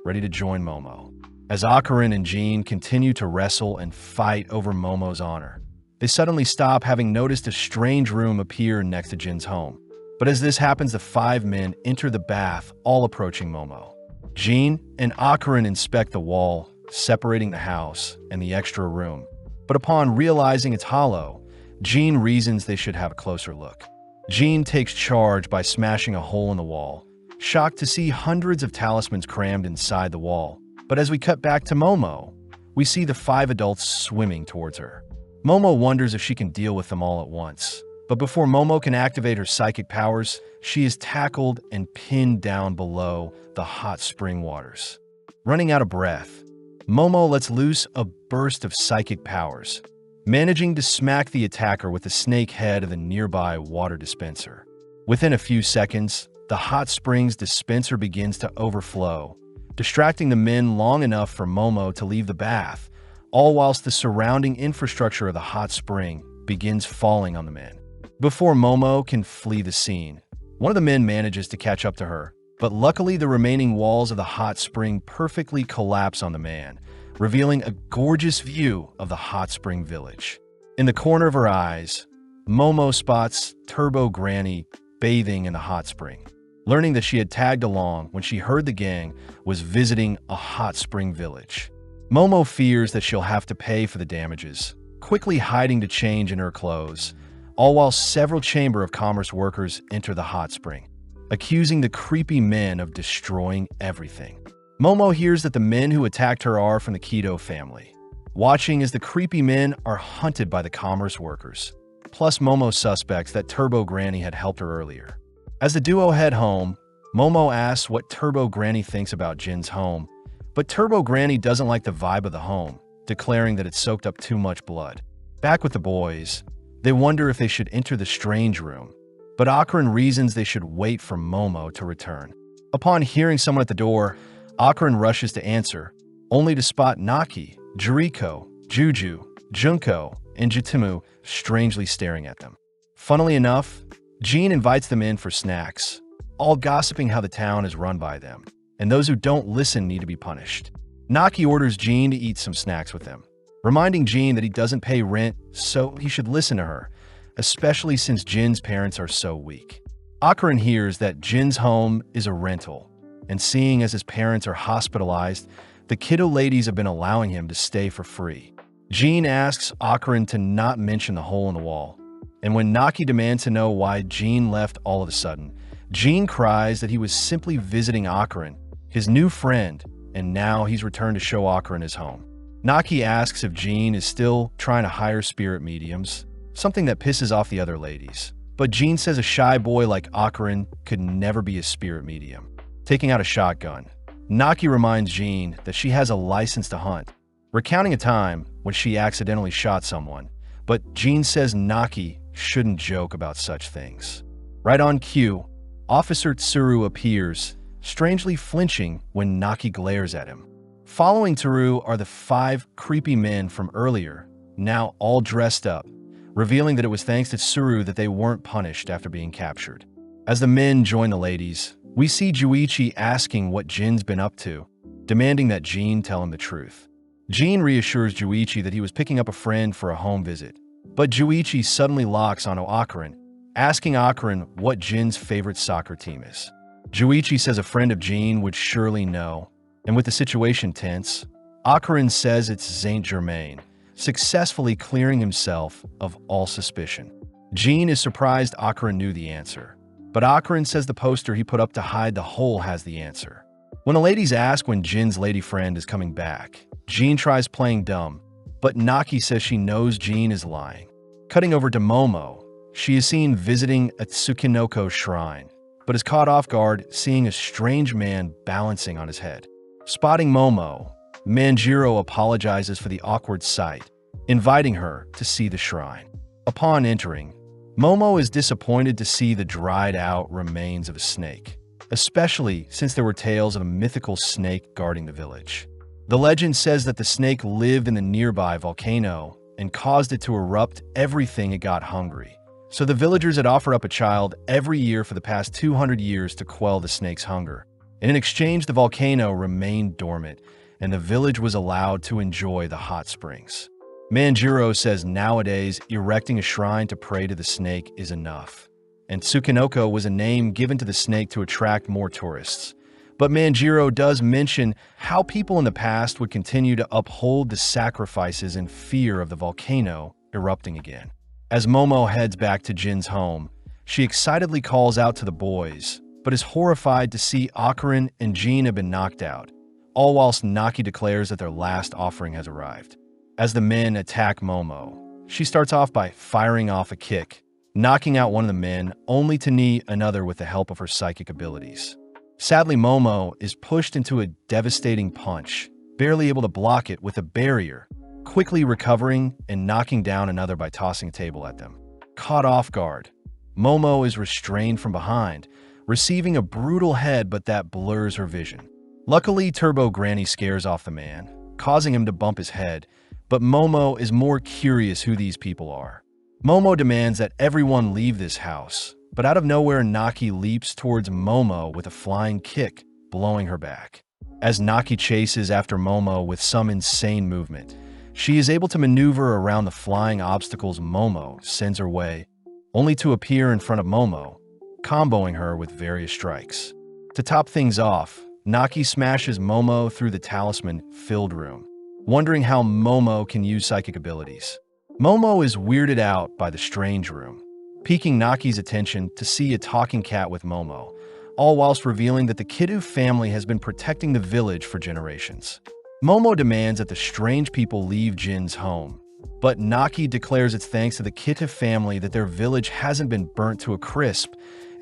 ready to join Momo. As Akron and Jean continue to wrestle and fight over Momo's honor, they suddenly stop, having noticed a strange room appear next to Jin's home. But as this happens, the five men enter the bath, all approaching Momo. Jean and Akron inspect the wall, separating the house and the extra room. But upon realizing it's hollow, Jean reasons they should have a closer look. Jean takes charge by smashing a hole in the wall, shocked to see hundreds of talismans crammed inside the wall. But as we cut back to Momo, we see the 5 adults swimming towards her. Momo wonders if she can deal with them all at once. But before Momo can activate her psychic powers, she is tackled and pinned down below the hot spring waters. Running out of breath, Momo lets loose a burst of psychic powers, managing to smack the attacker with the snake head of the nearby water dispenser. Within a few seconds, the hot springs dispenser begins to overflow, distracting the men long enough for Momo to leave the bath, all whilst the surrounding infrastructure of the hot spring begins falling on the men. Before Momo can flee the scene, one of the men manages to catch up to her, but luckily the remaining walls of the hot spring perfectly collapse on the man, revealing a gorgeous view of the hot spring village. In the corner of her eyes, Momo spots Turbo Granny bathing in the hot spring, learning that she had tagged along when she heard the gang was visiting a hot spring village. Momo fears that she'll have to pay for the damages, quickly hiding to change in her clothes, all while several Chamber of Commerce workers enter the hot spring, accusing the creepy men of destroying everything. Momo hears that the men who attacked her are from the Keto family, watching as the creepy men are hunted by the commerce workers. Plus, Momo suspects that Turbo Granny had helped her earlier. As the duo head home, Momo asks what Turbo Granny thinks about Jin's home, but Turbo Granny doesn't like the vibe of the home, declaring that it soaked up too much blood. Back with the boys, they wonder if they should enter the strange room, but Akron reasons they should wait for Momo to return. Upon hearing someone at the door, Akron rushes to answer, only to spot Naki, Juriko, Juju, Junko, and Jitimu strangely staring at them. Funnily enough, Jean invites them in for snacks, all gossiping how the town is run by them, and those who don't listen need to be punished. Naki orders Jean to eat some snacks with them, reminding Jean that he doesn't pay rent, so he should listen to her, especially since Jin's parents are so weak. Akron hears that Jin's home is a rental, and seeing as his parents are hospitalized, the kiddo ladies have been allowing him to stay for free. Jean asks Akron to not mention the hole in the wall, and when Naki demands to know why Jean left all of a sudden, Jean cries that he was simply visiting Akron, his new friend, and now he's returned to show Akron his home. Naki asks if Jean is still trying to hire spirit mediums, something that pisses off the other ladies. But Jean says a shy boy like Akron could never be a spirit medium. Taking out a shotgun, Naki reminds Jean that she has a license to hunt, recounting a time when she accidentally shot someone, but Jean says Naki shouldn't joke about such things. Right on cue, Officer Tsuru appears, strangely flinching when Naki glares at him. Following Tsuru are the 5 creepy men from earlier, now all dressed up, revealing that it was thanks to Tsuru that they weren't punished after being captured. As the men join the ladies, we see Juichi asking what Jin's been up to, demanding that Jean tell him the truth. Jean reassures Juichi that he was picking up a friend for a home visit, but Juichi suddenly locks onto Akron, asking Akron what Jin's favorite soccer team is. Juichi says a friend of Jean would surely know, and with the situation tense, Akron says it's Saint-Germain, successfully clearing himself of all suspicion. Jean is surprised Akron knew the answer, but Akron says the poster he put up to hide the hole has the answer. When the ladies ask when Jin's lady friend is coming back, Jean tries playing dumb, but Naki says she knows Jean is lying. Cutting over to Momo, she is seen visiting a Tsukinoko shrine, but is caught off guard seeing a strange man balancing on his head. Spotting Momo, Manjiro apologizes for the awkward sight, inviting her to see the shrine. Upon entering, Momo is disappointed to see the dried-out remains of a snake, especially since there were tales of a mythical snake guarding the village. The legend says that the snake lived in the nearby volcano and caused it to erupt everything it got hungry. So the villagers had offered up a child every year for the past 200 years to quell the snake's hunger. And in exchange, the volcano remained dormant, and the village was allowed to enjoy the hot springs. Manjiro says nowadays, erecting a shrine to pray to the snake is enough. And Tsukinoko was a name given to the snake to attract more tourists. But Manjiro does mention how people in the past would continue to uphold the sacrifices in fear of the volcano erupting again. As Momo heads back to Jin's home, she excitedly calls out to the boys, but is horrified to see Akarin and Jean have been knocked out, all whilst Naki declares that their last offering has arrived. As the men attack Momo, she starts off by firing off a kick, knocking out one of the men, only to knee another with the help of her psychic abilities. Sadly, Momo is pushed into a devastating punch, barely able to block it with a barrier, quickly recovering and knocking down another by tossing a table at them. Caught off guard, Momo is restrained from behind, receiving a brutal head, but that blurs her vision. Luckily, Turbo Granny scares off the man, causing him to bump his head, but Momo is more curious who these people are. Momo demands that everyone leave this house, but out of nowhere, Naki leaps towards Momo with a flying kick, blowing her back. As Naki chases after Momo with some insane movement, she is able to maneuver around the flying obstacles Momo sends her way, only to appear in front of Momo, comboing her with various strikes. To top things off, Naki smashes Momo through the talisman-filled room, wondering how Momo can use psychic abilities. Momo is weirded out by the strange room, piquing Naki's attention to see a talking cat with Momo, all whilst revealing that the Kiddu family has been protecting the village for generations. Momo demands that the strange people leave Jin's home, but Naki declares it's thanks to the Kiddu family that their village hasn't been burnt to a crisp,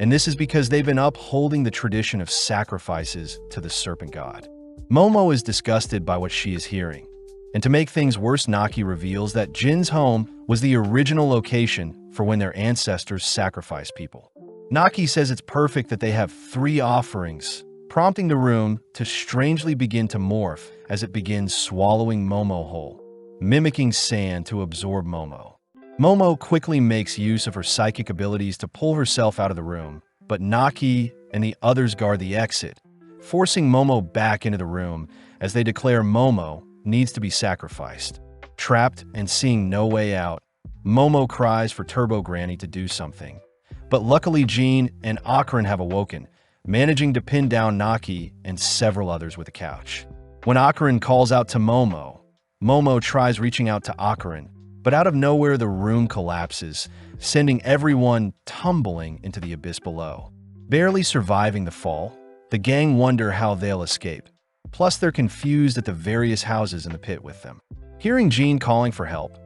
and this is because they've been upholding the tradition of sacrifices to the serpent god. Momo is disgusted by what she is hearing, and to make things worse, Naki reveals that Jin's home was the original location for when their ancestors sacrificed people. Naki says it's perfect that they have 3 offerings, prompting the room to strangely begin to morph as it begins swallowing Momo whole, mimicking sand to absorb Momo. Momo quickly makes use of her psychic abilities to pull herself out of the room, but Naki and the others guard the exit, forcing Momo back into the room as they declare Momo needs to be sacrificed. Trapped and seeing no way out, Momo cries for Turbo Granny to do something. But luckily, Jean and Akarin have awoken, managing to pin down Naki and several others with a couch. When Akarin calls out to Momo, Momo tries reaching out to Akarin, but out of nowhere the room collapses, sending everyone tumbling into the abyss below. Barely surviving the fall, the gang wonder how they'll escape. Plus, they're confused at the various houses in the pit with them. Hearing Jean calling for help,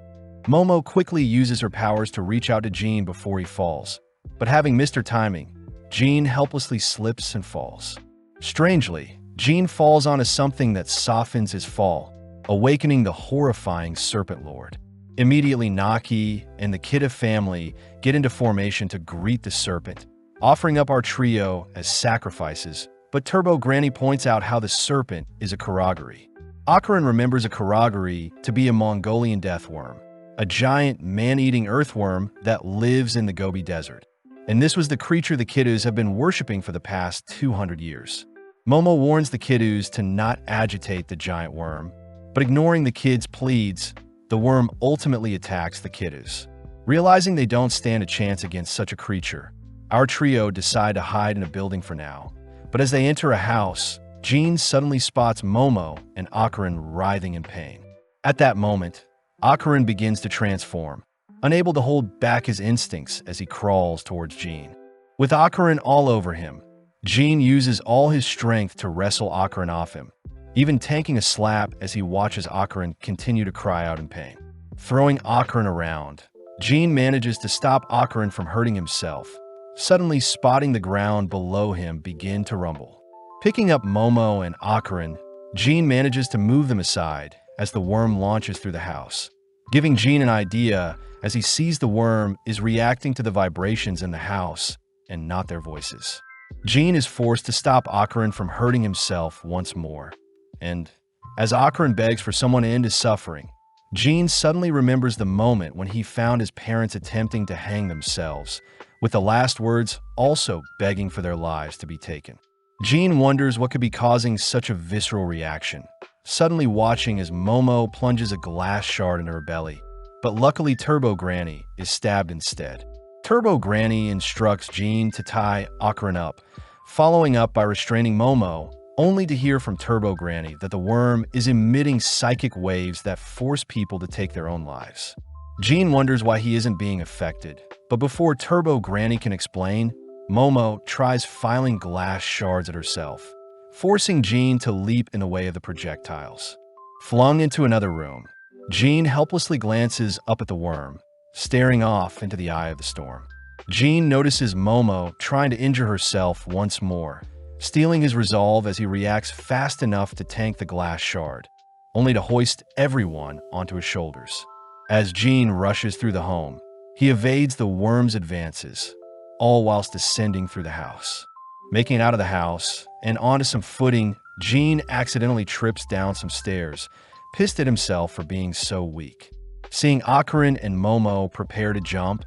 Momo quickly uses her powers to reach out to Jean before he falls. But having missed her timing, Jean helplessly slips and falls. Strangely, Jean falls onto something that softens his fall, awakening the horrifying Serpent Lord. Immediately, Naki and the Kiddu family get into formation to greet the serpent, offering up our trio as sacrifices, but Turbo Granny points out how the serpent is a Karagari. Akarin remembers a Karagari to be a Mongolian deathworm, a giant man-eating earthworm that lives in the Gobi Desert. And this was the creature the Kiddus have been worshipping for the past 200 years. Momo warns the Kiddus to not agitate the giant worm, but ignoring the kids' pleads, the worm ultimately attacks the Kiddus. Realizing they don't stand a chance against such a creature, our trio decide to hide in a building for now. But as they enter a house, Jean suddenly spots Momo and Akarin writhing in pain. At that moment, Akarin begins to transform, unable to hold back his instincts as he crawls towards Jean. With Akarin all over him, Jean uses all his strength to wrestle Akarin off him, even tanking a slap as he watches Akarin continue to cry out in pain. Throwing Akarin around, Jean manages to stop Akarin from hurting himself, suddenly spotting the ground below him begin to rumble. Picking up Momo and Akarin, Jean manages to move them aside as the worm launches through the house, giving Jean an idea as he sees the worm is reacting to the vibrations in the house and not their voices. Jean is forced to stop Akarin from hurting himself once more, and as Akarin begs for someone to end his suffering, Jean suddenly remembers the moment when he found his parents attempting to hang themselves, with the last words also begging for their lives to be taken. Jean wonders what could be causing such a visceral reaction, suddenly watching as Momo plunges a glass shard into her belly, but luckily Turbo Granny is stabbed instead. Turbo Granny instructs Jean to tie Akarin up, following up by restraining Momo, only to hear from Turbo Granny that the worm is emitting psychic waves that force people to take their own lives. Jean wonders why he isn't being affected, but before Turbo Granny can explain, Momo tries filing glass shards at herself, forcing Jean to leap in the way of the projectiles. Flung into another room, Jean helplessly glances up at the worm, staring off into the eye of the storm. Jean notices Momo trying to injure herself once more, stealing his resolve as he reacts fast enough to tank the glass shard, only to hoist everyone onto his shoulders. As Jean rushes through the home, he evades the worm's advances, all whilst descending through the house. Making it out of the house and onto some footing, Jean accidentally trips down some stairs, pissed at himself for being so weak. Seeing Akarin and Momo prepare to jump,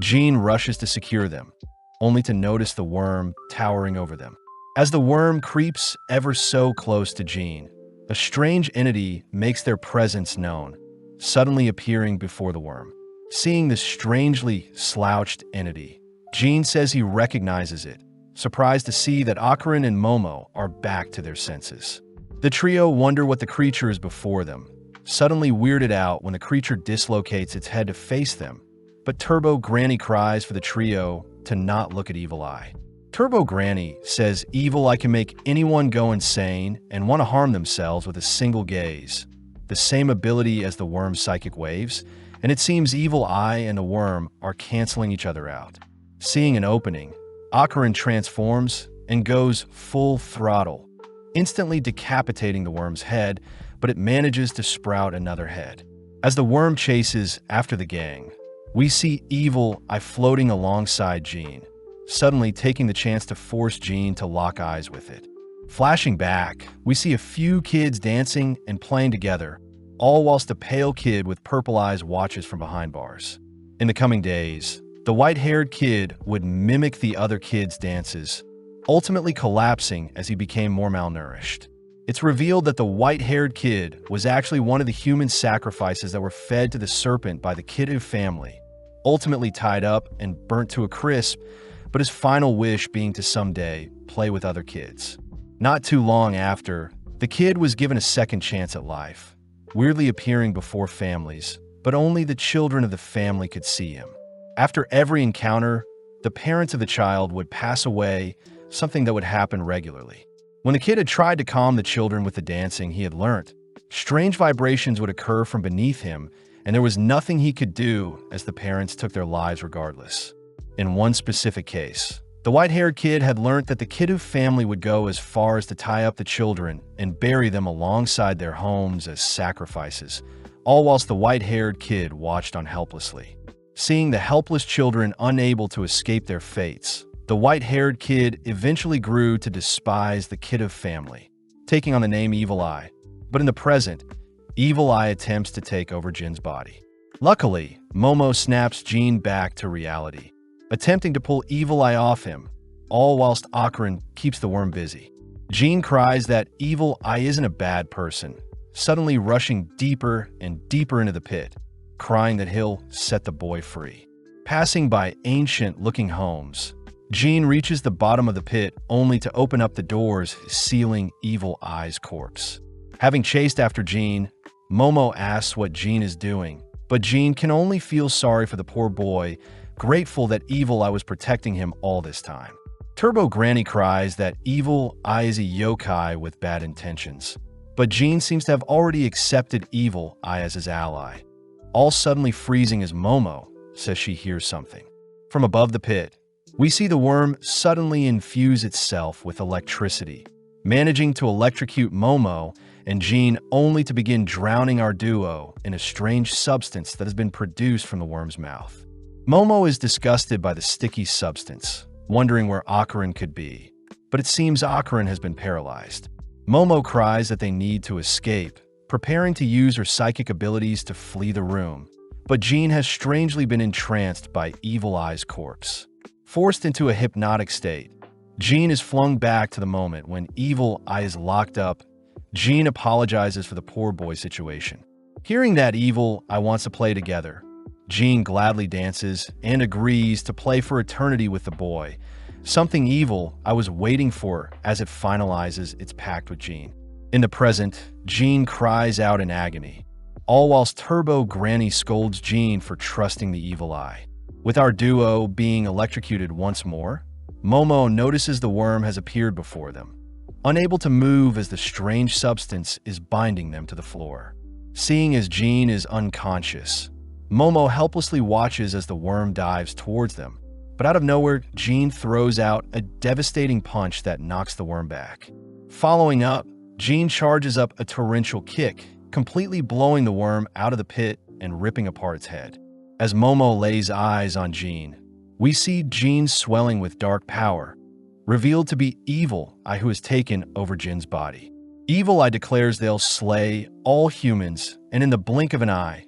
Jean rushes to secure them, only to notice the worm towering over them. As the worm creeps ever so close to Jean, a strange entity makes their presence known, suddenly appearing before the worm. Seeing this strangely slouched entity, Jean says he recognizes it, surprised to see that Akarin and Momo are back to their senses. The trio wonder what the creature is before them, suddenly weirded out when the creature dislocates its head to face them, but Turbo Granny cries for the trio to not look at Evil Eye. Turbo Granny says Evil Eye can make anyone go insane and want to harm themselves with a single gaze, the same ability as the worm's psychic waves, and it seems Evil Eye and the worm are canceling each other out. Seeing an opening, Akarin transforms and goes full throttle, instantly decapitating the worm's head, but it manages to sprout another head. As the worm chases after the gang, we see Evil Eye floating alongside Jean, suddenly taking the chance to force Jean to lock eyes with it. Flashing back, we see a few kids dancing and playing together, all whilst a pale kid with purple eyes watches from behind bars. In the coming days, the white-haired kid would mimic the other kids' dances, ultimately collapsing as he became more malnourished. It's revealed that the white-haired kid was actually one of the human sacrifices that were fed to the serpent by the Kiddu family, ultimately tied up and burnt to a crisp, but his final wish being to someday play with other kids. Not too long after, the kid was given a second chance at life, weirdly appearing before families, but only the children of the family could see him. After every encounter, the parents of the child would pass away, something that would happen regularly. When the kid had tried to calm the children with the dancing he had learnt, strange vibrations would occur from beneath him, and there was nothing he could do as the parents took their lives regardless. In one specific case, the white-haired kid had learnt that the Kiddu family would go as far as to tie up the children and bury them alongside their homes as sacrifices, all whilst the white-haired kid watched on helplessly. Seeing the helpless children unable to escape their fates, the white-haired kid eventually grew to despise the Kiddu family, taking on the name Evil Eye. But in the present, Evil Eye attempts to take over Jin's body. Luckily, Momo snaps Jin back to reality, attempting to pull Evil Eye off him, all whilst Akarin keeps the worm busy. Jin cries that Evil Eye isn't a bad person, suddenly rushing deeper and deeper into the pit, crying that he'll set the boy free. Passing by ancient-looking homes, Jin reaches the bottom of the pit only to open up the doors, sealing Evil Eye's corpse. Having chased after Jin, Momo asks what Jin is doing, but Jin can only feel sorry for the poor boy, grateful that Evil Eye was protecting him all this time. Turbo Granny cries that Evil Eye is a yokai with bad intentions, but Jin seems to have already accepted Evil Eye as his ally. All suddenly freezing as Momo says she hears something. From above the pit, we see the worm suddenly infuse itself with electricity, managing to electrocute Momo and Jin only to begin drowning our duo in a strange substance that has been produced from the worm's mouth. Momo is disgusted by the sticky substance, wondering where Akarin could be, but it seems Akarin has been paralyzed. Momo cries that they need to escape, preparing to use her psychic abilities to flee the room, but Jin has strangely been entranced by Evil Eye's corpse. Forced into a hypnotic state, Jin is flung back to the moment when Evil Eye is locked up. Jin apologizes for the poor boy's situation. Hearing that Evil Eye wants to play together, Jin gladly dances and agrees to play for eternity with the boy, something Evil Eye was waiting for as it finalizes its pact with Jin. In the present, Jin cries out in agony, all whilst Turbo Granny scolds Jin for trusting the Evil Eye. With our duo being electrocuted once more, Momo notices the worm has appeared before them, unable to move as the strange substance is binding them to the floor. Seeing as Jean is unconscious, Momo helplessly watches as the worm dives towards them, but out of nowhere, Jean throws out a devastating punch that knocks the worm back. Following up, Jean charges up a torrential kick, completely blowing the worm out of the pit and ripping apart its head. As Momo lays eyes on Jean, we see Jean swelling with dark power, revealed to be Evil Eye who has taken over Jin's body. Evil Eye declares they'll slay all humans, and in the blink of an eye,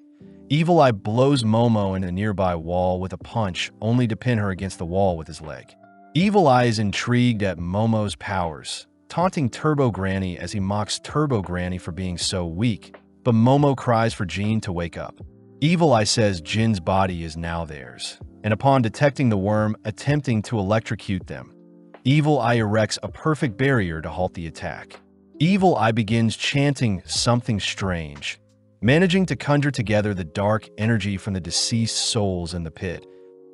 Evil Eye blows Momo in a nearby wall with a punch, only to pin her against the wall with his leg. Evil Eye is intrigued at Momo's powers, taunting Turbo Granny as he mocks Turbo Granny for being so weak, but Momo cries for Jean to wake up. Evil Eye says Jin's body is now theirs, and upon detecting the worm attempting to electrocute them, Evil Eye erects a perfect barrier to halt the attack. Evil Eye begins chanting something strange, managing to conjure together the dark energy from the deceased souls in the pit,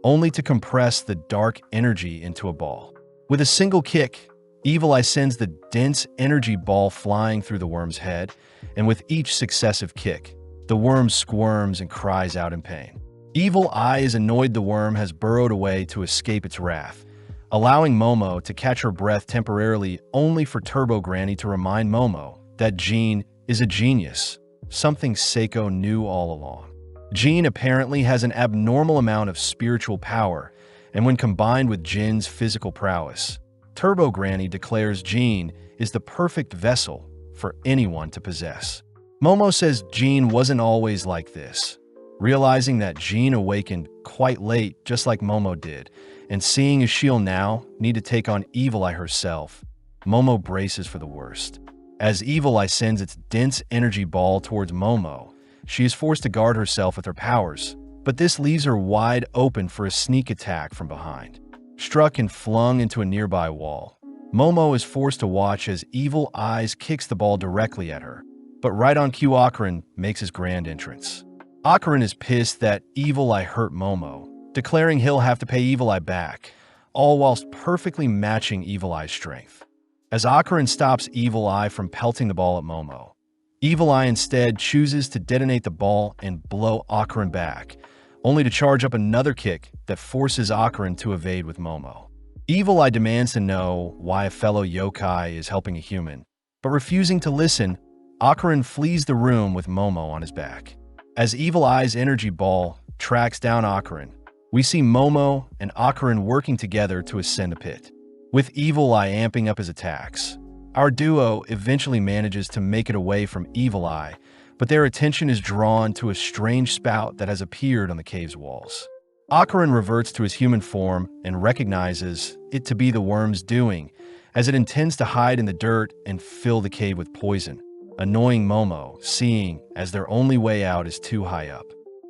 only to compress the dark energy into a ball. With a single kick, Evil Eye sends the dense energy ball flying through the worm's head, and with each successive kick, the worm squirms and cries out in pain. Evil Eye is annoyed the worm has burrowed away to escape its wrath, allowing Momo to catch her breath temporarily, only for Turbo Granny to remind Momo that Jean is a genius, something Seiko knew all along. Jean apparently has an abnormal amount of spiritual power, and when combined with Jin's physical prowess, Turbo Granny declares Jean is the perfect vessel for anyone to possess. Momo says Jean wasn't always like this. Realizing that Jean awakened quite late, just like Momo did, and seeing as she'll now need to take on Evil Eye herself, Momo braces for the worst. As Evil Eye sends its dense energy ball towards Momo, she is forced to guard herself with her powers, but this leaves her wide open for a sneak attack from behind. Struck and flung into a nearby wall, Momo is forced to watch as Evil Eye kicks the ball directly at her, but right on cue Akarin makes his grand entrance. Akarin is pissed that Evil Eye hurt Momo, declaring he'll have to pay Evil Eye back, all whilst perfectly matching Evil Eye's strength. As Akarin stops Evil Eye from pelting the ball at Momo, Evil Eye instead chooses to detonate the ball and blow Akarin back, only to charge up another kick that forces Akarin to evade with Momo. Evil Eye demands to know why a fellow yokai is helping a human, but refusing to listen, Akarin flees the room with Momo on his back. As Evil Eye's energy ball tracks down Akarin, we see Momo and Akarin working together to ascend a pit. With Evil Eye amping up his attacks, our duo eventually manages to make it away from Evil Eye, but their attention is drawn to a strange spout that has appeared on the cave's walls. Akarin reverts to his human form and recognizes it to be the worm's doing, as it intends to hide in the dirt and fill the cave with poison, annoying Momo, seeing as their only way out is too high up.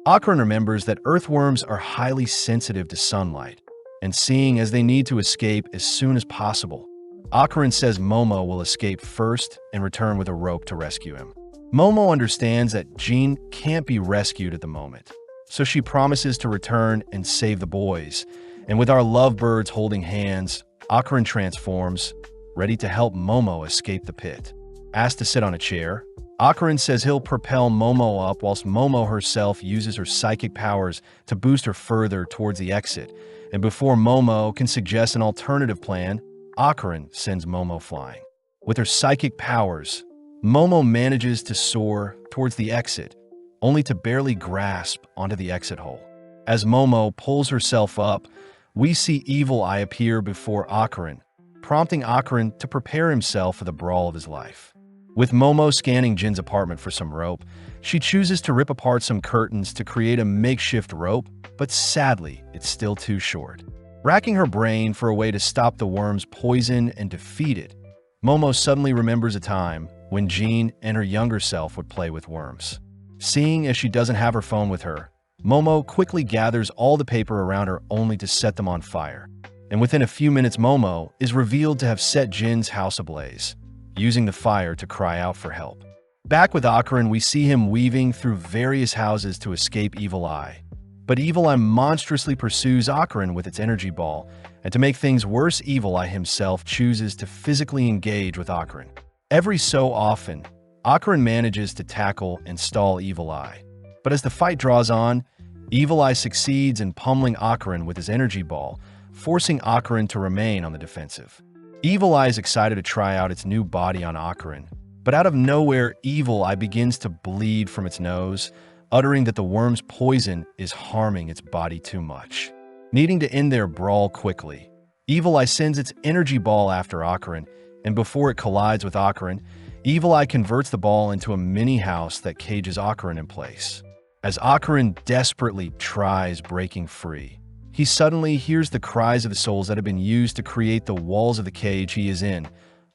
Akarin remembers that earthworms are highly sensitive to sunlight, and seeing as they need to escape as soon as possible, Akarin says Momo will escape first and return with a rope to rescue him. Momo understands that Jean can't be rescued at the moment, so she promises to return and save the boys, and with our lovebirds holding hands, Akarin transforms, ready to help Momo escape the pit. Asked to sit on a chair, Akarin says he'll propel Momo up whilst Momo herself uses her psychic powers to boost her further towards the exit, and before Momo can suggest an alternative plan, Akarin sends Momo flying. With her psychic powers, Momo manages to soar towards the exit, only to barely grasp onto the exit hole. As Momo pulls herself up, we see Evil Eye appear before Akarin, prompting Akarin to prepare himself for the brawl of his life. With Momo scanning Jin's apartment for some rope, she chooses to rip apart some curtains to create a makeshift rope, but sadly, it's still too short. Racking her brain for a way to stop the worm's poison and defeat it, Momo suddenly remembers a time when Jean and her younger self would play with worms. Seeing as she doesn't have her phone with her, Momo quickly gathers all the paper around her only to set them on fire. And within a few minutes, Momo is revealed to have set Jin's house ablaze, using the fire to cry out for help. Back with Akarin, we see him weaving through various houses to escape Evil Eye, But Evil Eye monstrously pursues Akarin with its energy ball, and to make things worse, Evil Eye himself chooses to physically engage with Akarin. Every so often, Akarin manages to tackle and stall Evil Eye. But as the fight draws on, Evil Eye succeeds in pummeling Akarin with his energy ball, forcing Akarin to remain on the defensive. Evil Eye is excited to try out its new body on Akarin, but out of nowhere, Evil Eye begins to bleed from its nose, uttering that the worm's poison is harming its body too much. Needing to end their brawl quickly, Evil Eye sends its energy ball after Akarin, and before it collides with Akarin, Evil Eye converts the ball into a mini house that cages Akarin in place. As Akarin desperately tries breaking free, he suddenly hears the cries of the souls that have been used to create the walls of the cage he is in,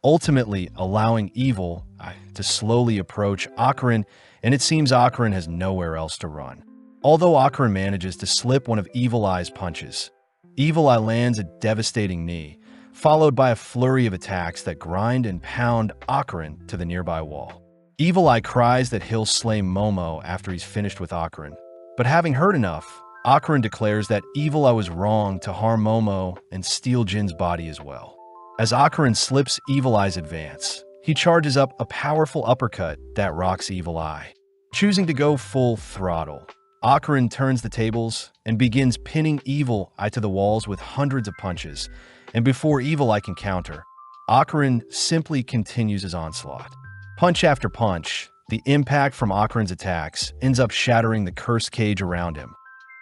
ultimately allowing Evil Eye to slowly approach Akarin, and it seems Akarin has nowhere else to run. Although Akarin manages to slip one of Evil Eye's punches, Evil Eye lands a devastating knee, followed by a flurry of attacks that grind and pound Akarin to the nearby wall. Evil Eye cries that he'll slay Momo after he's finished with Akarin, but having heard enough, Akarin declares that Evil Eye was wrong to harm Momo and steal Jin's body as well. As Akarin slips Evil Eye's advance, he charges up a powerful uppercut that rocks Evil Eye. Choosing to go full throttle, Akarin turns the tables and begins pinning Evil Eye to the walls with hundreds of punches, and before Evil Eye can counter, Akarin simply continues his onslaught. Punch after punch, the impact from Akarin's attacks ends up shattering the cursed cage around him,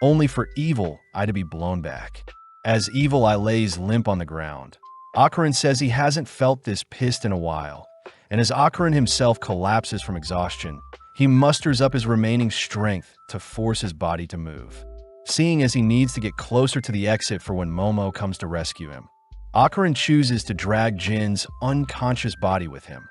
only for Evil Eye to be blown back. As Evil Eye lays limp on the ground, Akarin says he hasn't felt this pissed in a while, and as Akarin himself collapses from exhaustion, he musters up his remaining strength to force his body to move. Seeing as he needs to get closer to the exit for when Momo comes to rescue him, Akarin chooses to drag Jin's unconscious body with him,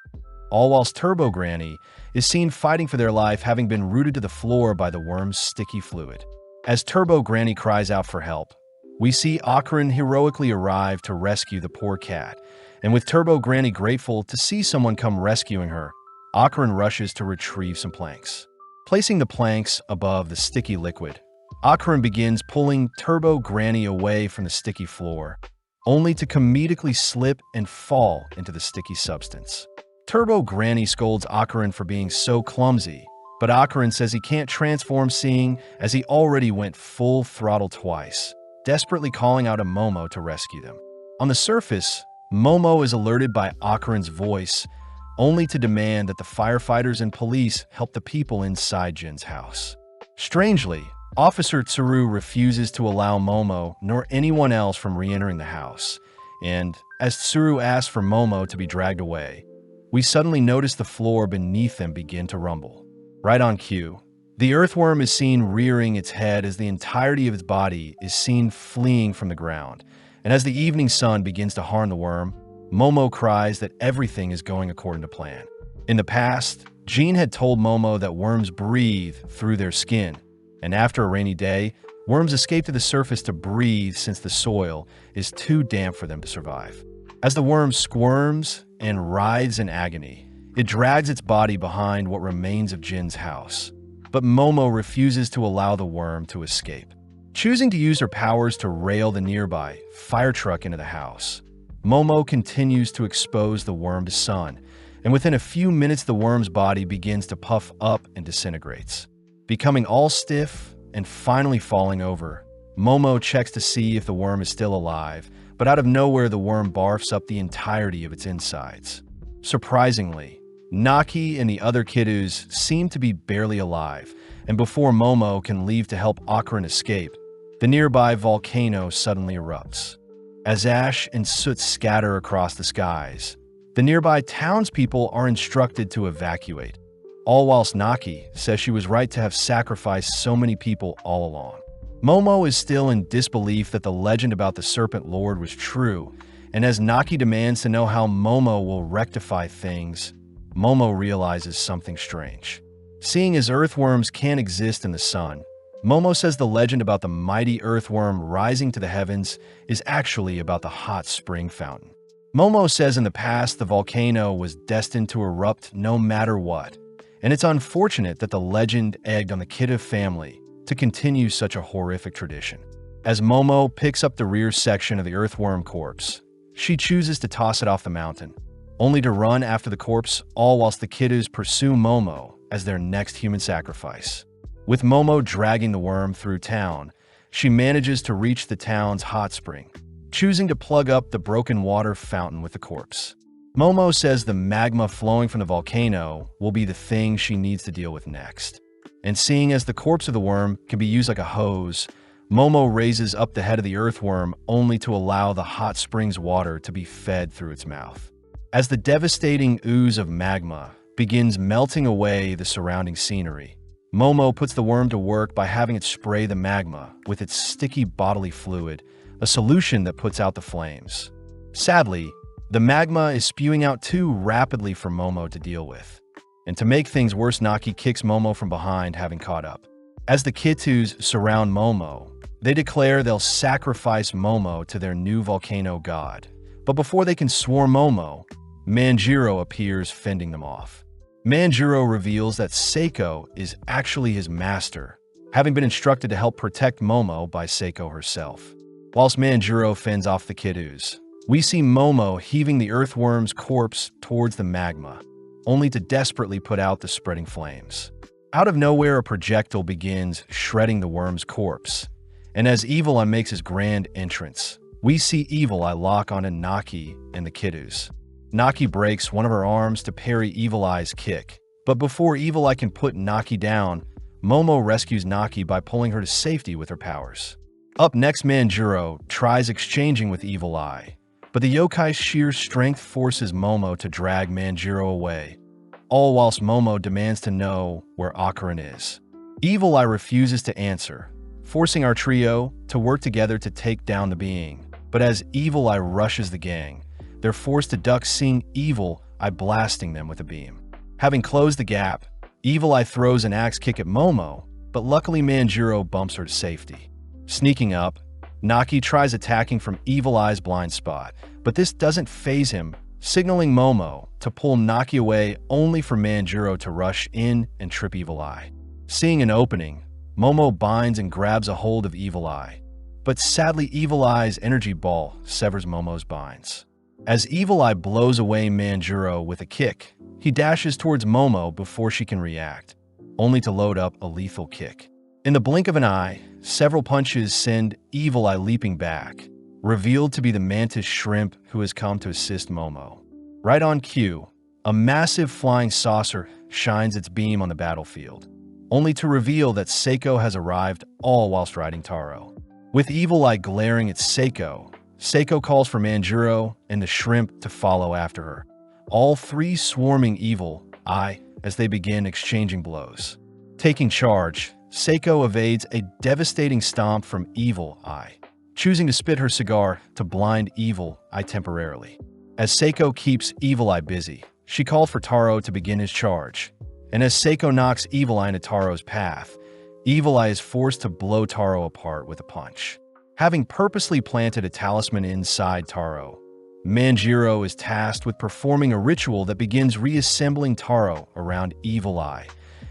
all whilst Turbo Granny is seen fighting for their life, having been rooted to the floor by the worm's sticky fluid. As Turbo Granny cries out for help, we see Akarin heroically arrive to rescue the poor cat, and with Turbo Granny grateful to see someone come rescuing her, Akarin rushes to retrieve some planks. Placing the planks above the sticky liquid, Akarin begins pulling Turbo Granny away from the sticky floor, only to comedically slip and fall into the sticky substance. Turbo Granny scolds Akarin for being so clumsy, but Akarin says he can't transform, seeing as he already went full throttle twice, desperately calling out to Momo to rescue them. On the surface, Momo is alerted by Akarin's voice, only to demand that the firefighters and police help the people inside Jin's house. Strangely, Officer Tsuru refuses to allow Momo nor anyone else from re-entering the house, and as Tsuru asks for Momo to be dragged away, we suddenly notice the floor beneath them begin to rumble. Right on cue, the earthworm is seen rearing its head as the entirety of its body is seen fleeing from the ground, and as the evening sun begins to harm the worm, Momo cries that everything is going according to plan. In the past, Jin had told Momo that worms breathe through their skin, and after a rainy day, worms escape to the surface to breathe since the soil is too damp for them to survive. As the worm squirms and writhes in agony, it drags its body behind what remains of Jin's house, but Momo refuses to allow the worm to escape. Choosing to use her powers to rail the nearby fire truck into the house, Momo continues to expose the worm to sun, and within a few minutes the worm's body begins to puff up and disintegrates. Becoming all stiff and finally falling over, Momo checks to see if the worm is still alive, but out of nowhere the worm barfs up the entirety of its insides. Surprisingly, Naki and the other kiddos seem to be barely alive, and before Momo can leave to help Akarin escape, the nearby volcano suddenly erupts. As ash and soot scatter across the skies, the nearby townspeople are instructed to evacuate, all whilst Naki says she was right to have sacrificed so many people all along. Momo is still in disbelief that the legend about the Serpent Lord was true, and as Naki demands to know how Momo will rectify things, Momo realizes something strange. Seeing as earthworms can't exist in the sun, Momo says the legend about the mighty earthworm rising to the heavens is actually about the hot spring fountain. Momo says in the past the volcano was destined to erupt no matter what, and it's unfortunate that the legend egged on the Kidda family to continue such a horrific tradition. As Momo picks up the rear section of the earthworm corpse, she chooses to toss it off the mountain, only to run after the corpse, all whilst the kiddos pursue Momo as their next human sacrifice. With Momo dragging the worm through town, she manages to reach the town's hot spring, choosing to plug up the broken water fountain with the corpse. Momo says the magma flowing from the volcano will be the thing she needs to deal with next. And seeing as the corpse of the worm can be used like a hose, Momo raises up the head of the earthworm only to allow the hot spring's water to be fed through its mouth. As the devastating ooze of magma begins melting away the surrounding scenery, Momo puts the worm to work by having it spray the magma with its sticky bodily fluid, a solution that puts out the flames. Sadly, the magma is spewing out too rapidly for Momo to deal with. And to make things worse, Naki kicks Momo from behind, having caught up. As the Kittus surround Momo, they declare they'll sacrifice Momo to their new volcano god. But before they can swarm Momo, Manjiro appears, fending them off. Manjiro reveals that Seiko is actually his master, having been instructed to help protect Momo by Seiko herself. Whilst Manjiro fends off the Kittus, we see Momo heaving the earthworm's corpse towards the magma, only to desperately put out the spreading flames. Out of nowhere, a projectile begins shredding the worm's corpse, and as Evil Eye makes his grand entrance, we see Evil Eye lock onto Naki and the Kittus. Naki breaks one of her arms to parry Evil Eye's kick, but before Evil Eye can put Naki down, Momo rescues Naki by pulling her to safety with her powers. Up next, Manjiro tries exchanging with Evil Eye, but the yokai's sheer strength forces Momo to drag Manjiro away, all whilst Momo demands to know where Akarin is. Evil Eye refuses to answer, forcing our trio to work together to take down the being. But as Evil Eye rushes the gang, they're forced to duck, seeing Evil Eye blasting them with a beam. Having closed the gap, Evil Eye throws an axe kick at Momo, but luckily Manjiro bumps her to safety. Sneaking up, Naki tries attacking from Evil Eye's blind spot, but this doesn't faze him, signaling Momo to pull Naki away, only for Manjiro to rush in and trip Evil Eye. Seeing an opening, Momo binds and grabs a hold of Evil Eye, but sadly Evil Eye's energy ball severs Momo's binds. As Evil Eye blows away Manjiro with a kick, he dashes towards Momo before she can react, only to load up a lethal kick. In the blink of an eye, several punches send Evil Eye leaping back, revealed to be the mantis shrimp who has come to assist Momo. Right on cue, a massive flying saucer shines its beam on the battlefield, only to reveal that Seiko has arrived, all whilst riding Taro. With Evil Eye glaring at Seiko, Seiko calls for Manjiro and the shrimp to follow after her, all three swarming Evil Eye as they begin exchanging blows. Taking charge, Seiko evades a devastating stomp from Evil Eye, choosing to spit her cigar to blind Evil Eye temporarily. As Seiko keeps Evil Eye busy, she called for Taro to begin his charge, and as Seiko knocks Evil Eye into Taro's path, Evil Eye is forced to blow Taro apart with a punch. Having purposely planted a talisman inside Taro, Manjiro is tasked with performing a ritual that begins reassembling Taro around Evil Eye,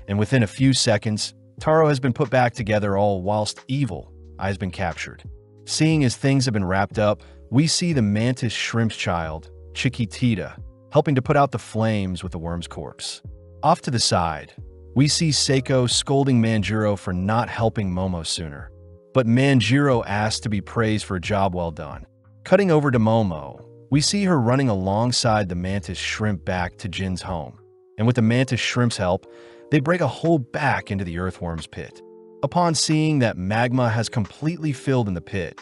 and within a few seconds, Taro has been put back together, all whilst Evil Eye has been captured. Seeing as things have been wrapped up, we see the mantis shrimp's child, Chiquitita, helping to put out the flames with the worm's corpse. Off to the side, we see Seiko scolding Manjiro for not helping Momo sooner, but Manjiro asks to be praised for a job well done. Cutting over to Momo, we see her running alongside the mantis shrimp back to Jin's home, and with the mantis shrimp's help, they break a hole back into the earthworm's pit. Upon seeing that magma has completely filled in the pit,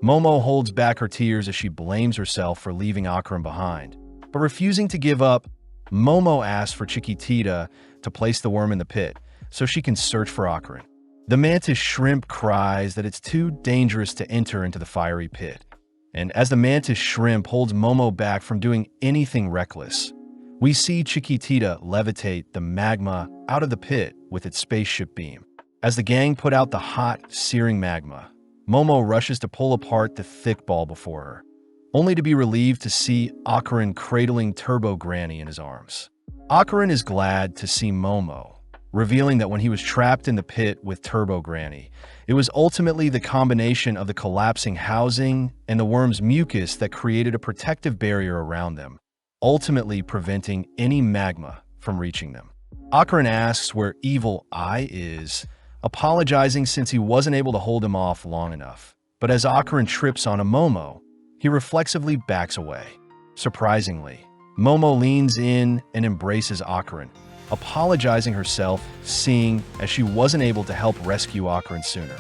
Momo holds back her tears as she blames herself for leaving Akarin behind. But refusing to give up, Momo asks for Chiquitita to place the worm in the pit so she can search for Akarin. The mantis shrimp cries that it's too dangerous to enter into the fiery pit, and as the mantis shrimp holds Momo back from doing anything reckless, we see Chiquitita levitate the magma out of the pit with its spaceship beam. As the gang put out the hot, searing magma, Momo rushes to pull apart the thick ball before her, only to be relieved to see Akarin cradling Turbo Granny in his arms. Akarin is glad to see Momo, revealing that when he was trapped in the pit with Turbo Granny, it was ultimately the combination of the collapsing housing and the worm's mucus that created a protective barrier around them, ultimately preventing any magma from reaching them. Akron asks where Evil Eye is, apologizing since he wasn't able to hold him off long enough. But as Akron trips on a Momo, he reflexively backs away. Surprisingly, Momo leans in and embraces Akron, apologizing herself, seeing as she wasn't able to help rescue Akron sooner.